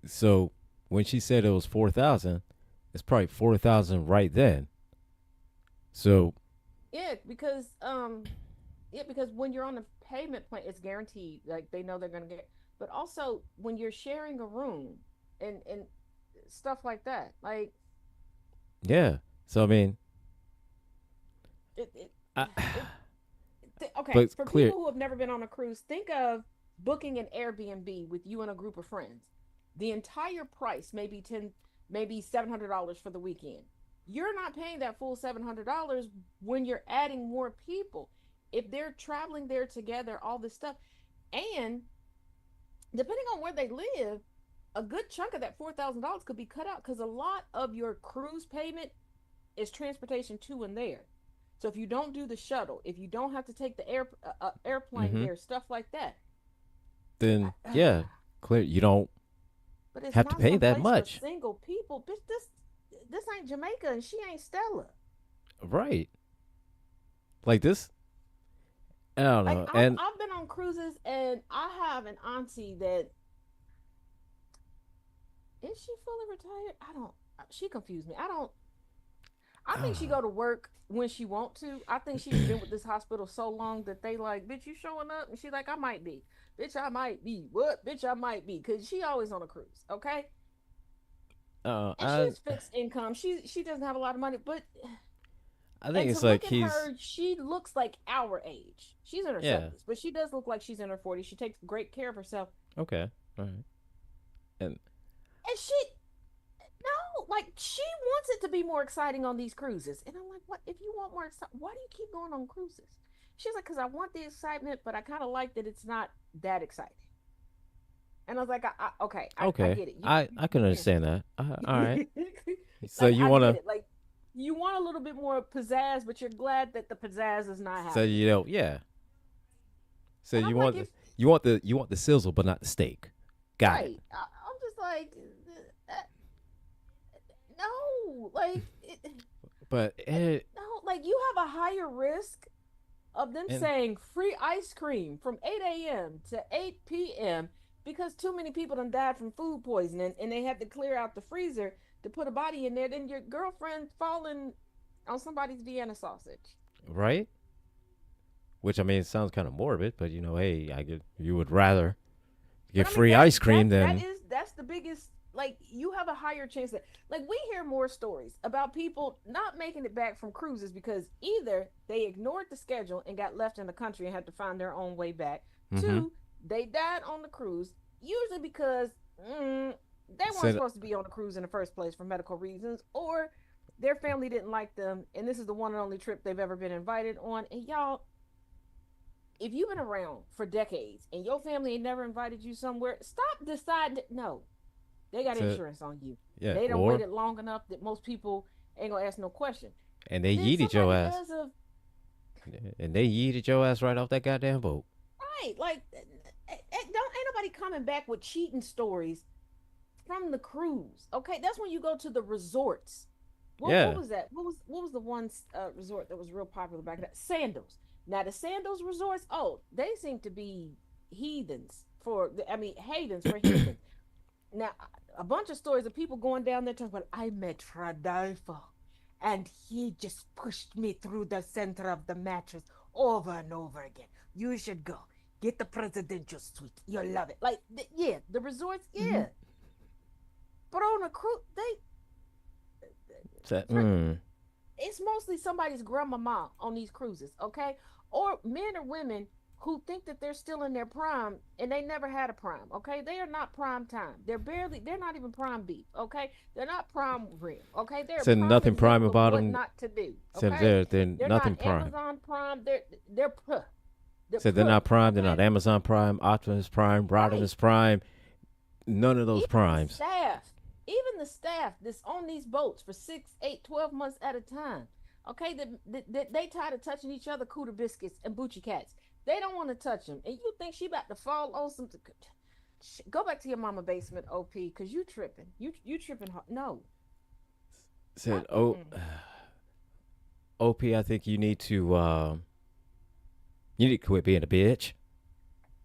So when she said it was 4,000, it's probably 4,000 right then. So Yeah, because when you're on a payment plan, it's guaranteed. Like they know they're gonna get. But also when you're sharing a room and stuff like that, like yeah. So I mean, it it, I, it okay, but for clear. people who have never been on a cruise, think of booking an Airbnb with you and a group of friends. The entire price may be maybe $700 for the weekend. You're not paying that full $700 when you're adding more people. If they're traveling there together, all this stuff, and depending on where they live, a good chunk of that $4,000 could be cut out because a lot of your cruise payment is transportation to and there. So if you don't do the shuttle, if you don't have to take the airplane Mm-hmm. there, stuff like that. Then yeah, clear. You don't But it's have to not pay some that place for much, single people. Bitch, this ain't Jamaica and she ain't Stella. right? Like this. I don't Like know. I've And I've been on cruises and I have an auntie that is she fully retired? I don't. She confused me. I don't. I think she go to work when she want to. I think she's been with this hospital so long that they like, bitch, you showing up? And she like, I might be. Bitch, I might be. What? Bitch, I might be. Cause she always on a cruise, okay? And I she's fixed income. She doesn't have a lot of money, but I think and to it's like look at he's her, she looks like our age. She's in her yeah. 70s, but she does look like she's in her 40s. She takes great care of herself. Okay. All right. And And she no, like she wants it to be more exciting on these cruises. And I'm like, what if you want more why do you keep going on cruises? She's like, because I want the excitement, but I kind of like that it's not that exciting. And I was like, okay, I okay, get it. I can Yeah. understand that. All right. So Like you I get wanna it. Like you want a little bit more pizzazz, but you're glad that the pizzazz is not so happening. you know yeah. So And I'm like, if you want the sizzle but not the steak. Got it. right, I'm just like, no, like But it no, like you have a higher risk of them and saying free ice cream from 8 a.m. to 8 p.m. because too many people done died from food poisoning and they had to clear out the freezer to put a body in there. Then your girlfriend falling on somebody's Vienna sausage. right. Which I mean, it sounds kind of morbid, but you know, hey, I get you would rather But get I mean free ice cream that than is that's the biggest, like you have a higher chance that, like, we hear more stories about people not making it back from cruises because either they ignored the schedule and got left in the country and had to find their own way back. mm-hmm. Two, they died on the cruise, usually because they weren't Said supposed to be on the cruise in the first place for medical reasons, or their family didn't like them and this is the one and only trip they've ever been invited on. And y'all, if you've been around for decades and your family ain't never invited you somewhere, stop deciding that, no, they got said insurance on you. yeah, They don't or waited long enough that most people ain't gonna ask no question. and they Then yeeted your somebody ass, does a and they yeeted your ass right off that goddamn boat. right, like don't ain't nobody coming back with cheating stories from the cruise. Okay, that's when you go to the resorts. What Yeah, was that? What was the one resort that was real popular back then? Sandals. Now the Sandals resorts, oh, they seem to be heathens for I mean havens for heathens. Now a bunch of stories of people going down there talking about I met Rodolfo and he just pushed me through the center of the mattress over and over again. You should go. Get the presidential suite. You'll love it. Like yeah, the resorts, mm-hmm. yeah. But on a cruise, they So, for it's mostly somebody's grandmama on these cruises, okay? Or men or women who think that they're still in their prime and they never had a prime, okay? They are not prime time. They're not even prime beef, okay? They're not prime rib, okay? They're a said prime nothing prime example of about what them. not to do, Said okay? they're They're nothing not prime. Amazon prime. They're puh. They're Said they're puh, not prime. They're not okay? Amazon Prime, Optimus Prime, Right. Rodimus Prime. None of those Even the primes. staff, even the staff that's on these boats for 6, 8, 12 months at a time. Okay, they tired of touching each other cooter biscuits and boochie cats. They don't want to touch him, and you think she about to fall on some. Go back to your mama basement, OP, because you tripping. You tripping hard. No, I, Said, "Oh, mm-mm. OP, I think you need to quit being a bitch.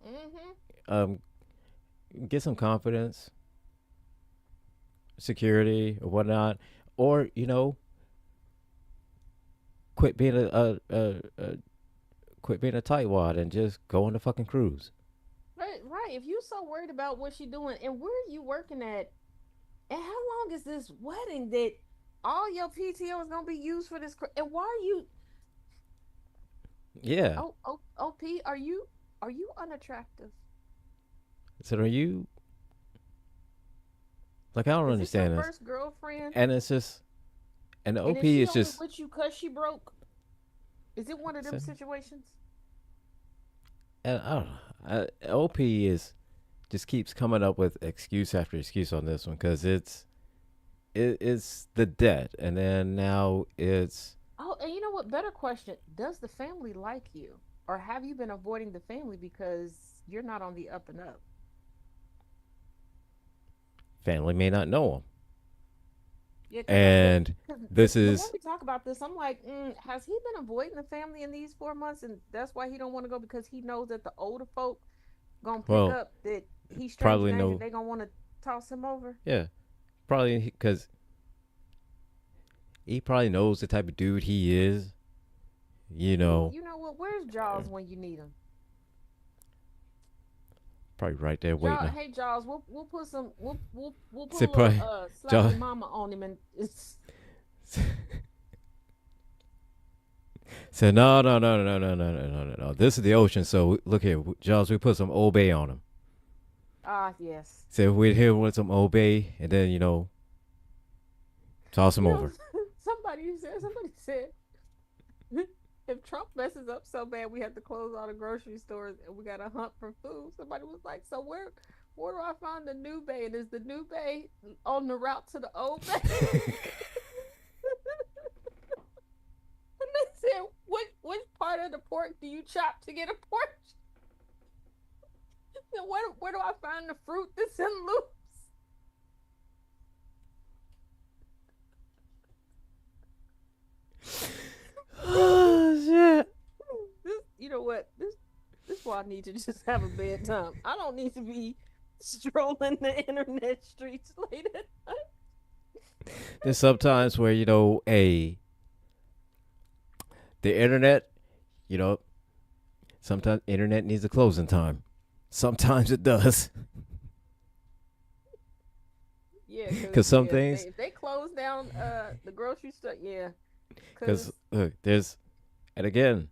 Mm-hmm. Um, get some confidence, security, or whatnot, or quit being a quit being a tightwad and just go on the fucking cruise." Right, right. If you so worried about what she doing and where are you working at, and how long is this wedding that all your PTO is gonna be used for this? And why are you? Yeah. OP? Are you unattractive? So are you like I don't Is this your understand this, first girlfriend? and it's just and the And is OP she is only just with you cause she broke? Is it one of them so- situations? and I don't know. OP is just keeps coming up with excuse after excuse on this one because it's the debt, and then now it's Oh, and you know what? Better question. Does the family like you? Or have you been avoiding the family because you're not on the up and up? family may not know him, Yeah, because and because this the more is we talk about this, I'm like, has he been avoiding the family in these 4 months, and that's why he don't want to go because he knows that the older folk gonna pick well up that he's stranger probably danger. no They gonna want to toss him over. yeah probably because he probably knows the type of dude he is, you know You know what? Where's Jaws when you need him? probably right there Jaws, waiting. hey Jaws, we'll put some we'll put a So little probably slap Jaws. your mama on him and it's Said no. This is the ocean, so look here, Jaws. We put some Old Bay on him. yes. Said we're here with some Old Bay, and then toss him You know, over. somebody said if Trump messes up so bad we have to close all the grocery stores and we gotta hunt for food. Somebody was like, so where do I find the new bay? And is the new bay on the route to the old bay? And they said, which part of the pork do you chop to get a pork? And where do I find the fruit that's in loops? Oh shit! This, you know what? This why I need to just have a bedtime. I don't need to be strolling the internet streets late at night. There's sometimes where the internet, you know, sometimes internet needs a closing time. Sometimes it does, Yeah, cause because some yeah, things, if they close down the grocery store, yeah, because cause look, there's, and again,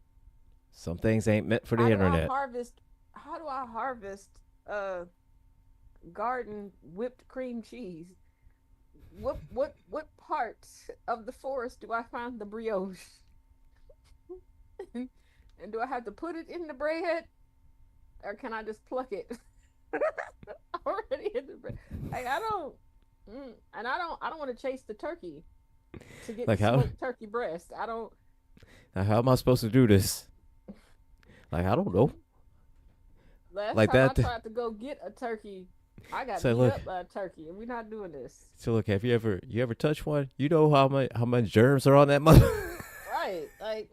some things ain't meant for the how do I internet. harvest? How do I harvest uh garden whipped cream cheese? What parts of the forest do I find the brioche? And do I have to put it in the bread, or can I just pluck it already in the bread? Like I don't, and I don't want to chase the turkey to get the Like how, smoked turkey breast. I don't. how am I supposed to do this? Like I don't know. Last Like time I that. tried to go get a turkey, I got So beat look, up by a turkey, and we're not doing this. so look. Have you ever touched one? You know how much germs are on that mother. Right? Like,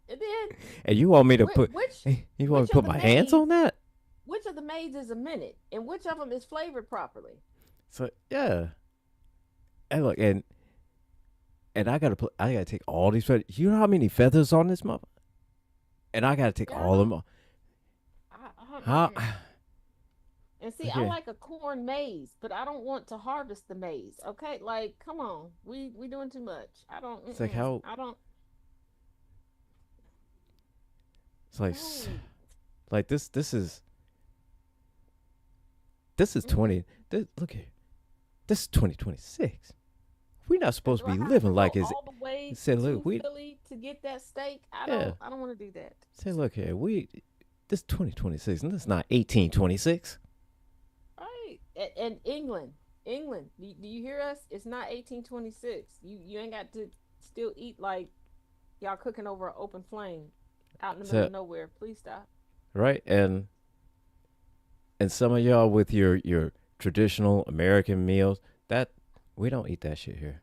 and then And you want me to which put, which you want me which to of put the my hands maids? on that? Which of the maids is a minute, and which of them is flavored properly? So yeah, and look, and I gotta take all these feathers. You know how many feathers on this mother? And I gotta take Yeah, I all of don't. them. How? Mm-mm. And see, I Okay, like a corn maze, but I don't want to harvest the maize. Okay, like, come on, we doing too much. I don't. it's like Mm-mm, how I don't. it's like No. like this is Mm-hmm. 20. Look here, this is 2026. We're not And supposed do to I be have to living go like it's. all the way Say look, to we Philly to get that steak? I yeah. don't. I don't want to do that. Say look here, we this 2026, and this is not 1826. Right. And England. Do you hear us? It's not 1826. You ain't got to still eat like y'all cooking over an open flame. Out in the middle So of nowhere. Please stop. right, and some of y'all with your traditional American meals, that we don't eat that shit here.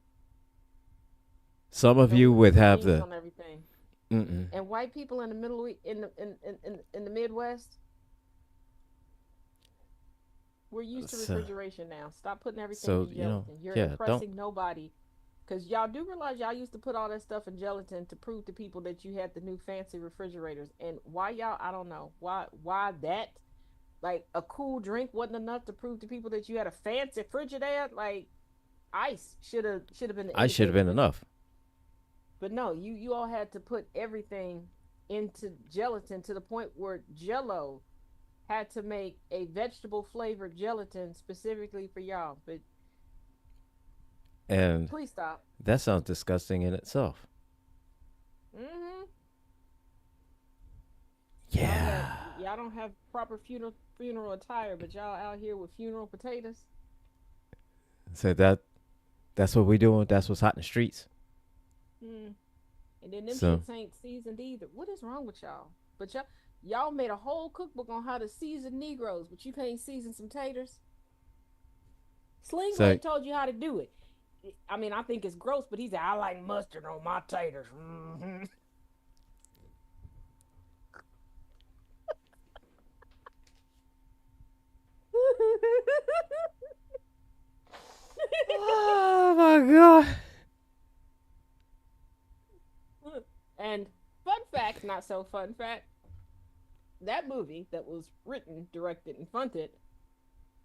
Some of No, you we put would have greens the on everything. mm-mm. And white people in the middle in the Midwest, we're used to So, refrigeration now. Stop putting everything so in you know, gelatin. You're yeah, don't impressing nobody. Because y'all do realize y'all used to put all that stuff in gelatin to prove to people that you had the new fancy refrigerators. And why y'all, I don't know. Why that? Like a cool drink wasn't enough to prove to people that you had a fancy Frigidaire? Like ice should have been the I should have indicator. been enough. But no, you all had to put everything into gelatin to the point where Jello had to make a vegetable flavored gelatin specifically for y'all. But And please stop. that sounds disgusting in itself. Mm-hmm. Yeah. Y'all don't have proper funeral attire, but y'all out here with funeral potatoes. So that's what we doing. That's what's hot in the streets. Mm. And then them So shits ain't seasoned either. What is wrong with y'all? But y'all made a whole cookbook on how to season Negroes, but you can't season some taters. Sling so Blade told you how to do it. I mean, I think it's gross, but he said I like mustard on my taters. Mm-hmm. oh my god. And fun fact, not so fun fact, that movie that was written, directed, and funded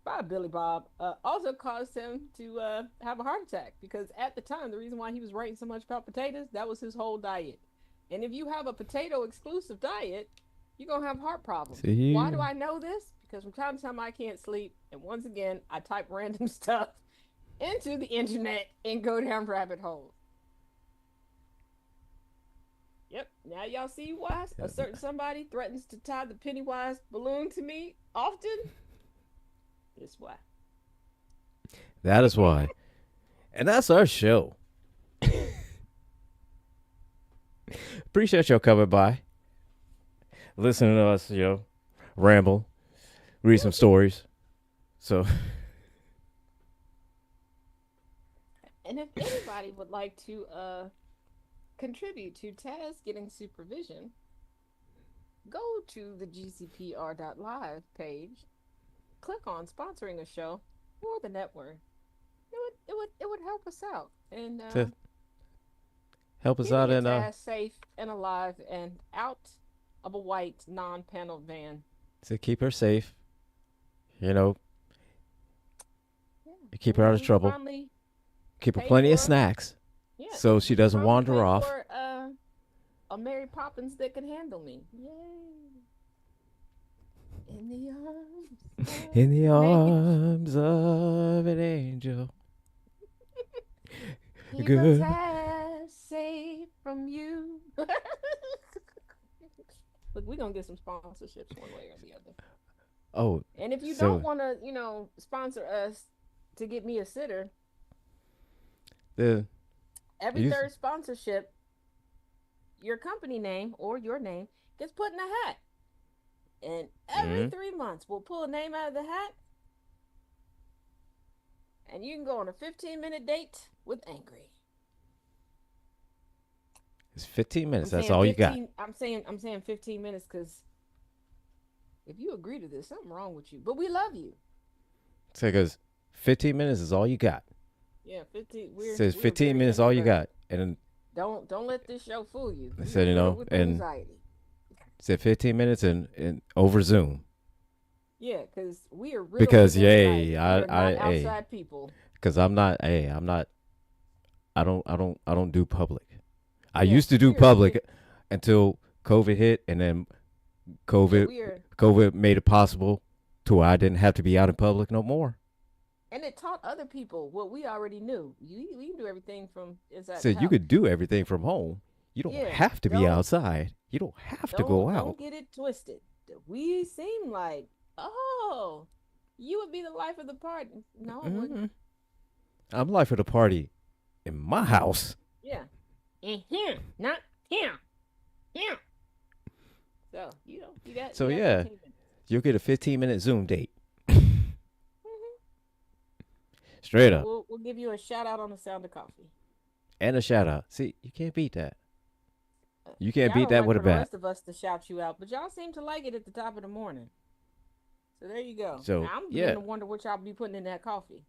by Billy Bob also caused him to have a heart attack because at the time, the reason why he was writing so much about potatoes, that was his whole diet. And if you have a potato exclusive diet, you're going to have heart problems. Why do See, I know this? Because from time to time I can't sleep. And once again, I type random stuff into the internet and go down rabbit holes. Yep. Now y'all see why a certain somebody threatens to tie the Pennywise balloon to me often? This why. that is why, and that's our show. Appreciate y'all coming by, listening to us, ramble, read some stories. So, And if anybody would like to contribute to Taz getting supervision, go to the gcpr.live page, click on sponsoring a show or the network. It would help us out and to help us out keeping and Taz safe and alive and out of a white non-paneled van. to keep her safe, you know, Yeah, keep her out of we trouble, finally keep her paid plenty of for. snacks, Yeah, so she we doesn't finally wander paid off. for a Mary Poppins that can handle me. Yay! In the arms In the of an angel. arms of an angel. Keep a Good. task safe from you. Look, we're gonna get some sponsorships one way or the other. Oh, And if you don't so want to, sponsor us to get me a sitter, the every you third sponsorship, your company name or your name gets put in a hat. And every mm, 3 months, we'll pull a name out of the hat, and you can go on a 15-minute date with Angry. it's 15 minutes. I'm That's saying all you got. 15. I'm saying 15 minutes because if you agree to this, something wrong with you. But we love you. So because 15 minutes is all you got. Yeah, 15. Says We're 15 very minutes all you introverted. got, and then Don't let this show fool you. they We said deal with and anxiety. said 15 minutes and over Zoom Yeah, because we are riddled with because anxiety. yay We are not hey outside people. because I'm not I don't do public. I Yeah, used to do public until COVID hit, and then yeah, COVID we are. COVID made it possible to where I didn't have to be out in public no more. And it taught other people what we already knew. We can do everything from inside So the you house. could do everything from home. You don't Yeah, have to be don't outside. You don't have to go don't out. don't get it twisted. We seem like, oh, you would be the life of the party. No, I wouldn't. Mm-mm. I'm life of the party in my house. Yeah, in here, not here, here. So So you got yeah, 15 minutes. you'll get a 15-minute Zoom date. Hmm. Straight And up. we'll give you a shout out on the sound of coffee. And a shout out. See, you can't beat that. You can't Y'all beat don't that like with a for the bat. rest of us to shout you out, but y'all seem to like it at the top of the morning. So there you go. So Now I'm beginning yeah. to wonder what y'all be putting in that coffee.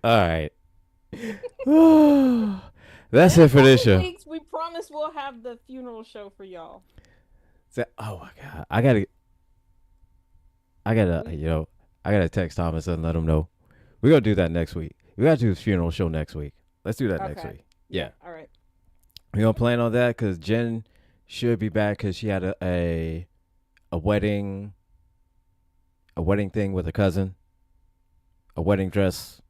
All right. That's And in it a for this couple show. weeks, we promise we'll have the funeral show for y'all. Oh my god, I gotta, We I gotta text Thomas and let him know. We're gonna do that next week. We gotta do this funeral show next week. Let's do that next okay. week. Yeah. Yeah, All right. we gonna plan on that because Jen should be back because she had a wedding thing with a cousin, a wedding dress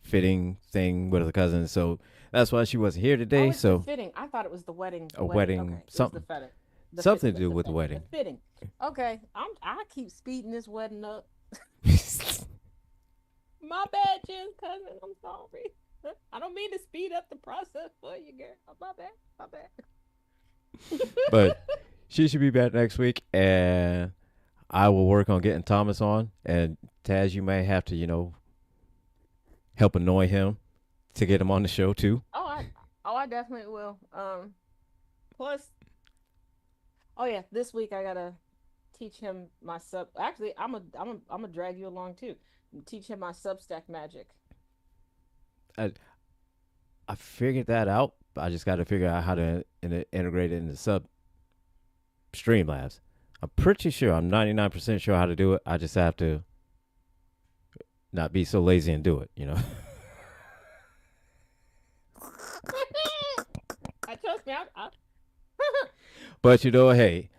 fitting thing with a cousin. So that's why she wasn't here Oh, today. it's the So fitting. I thought it was the wedding. The a wedding. wedding Okay, it was the something fitting. something to do The with the fitting. The wedding. fitting. Okay. I keep speeding this wedding up. My bad, Jen's cousin. I'm sorry. I don't mean to speed up the process for you, girl. Oh, my bad. My bad. But she should be back next week, and I will work on getting Thomas on. And Taz, you may have to, help annoy him to get him on the show too. oh, I definitely will. Plus, oh yeah, this week I gotta teach him my sub. Actually, I'm gonna drag you along too. Teach him my Substack magic. I I figured that out. I just got to figure out how to integrate it into sub Streamlabs. I'm pretty sure. I'm 99% sure how to do it. I just have to not be so lazy and do it. I trust me. But hey,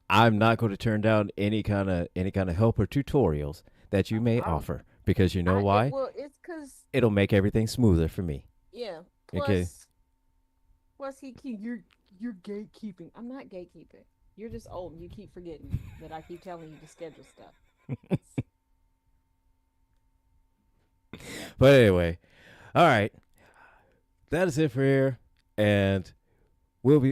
I'm not going to turn down any kind of help or tutorials that you may I, offer because you know why? well, it's cause It'll make everything smoother for me. yeah. Okay. Plus you're gatekeeping. I'm not gatekeeping. You're just old and you keep forgetting that I keep telling you to schedule stuff. But anyway, all right. That is it for here, and we'll be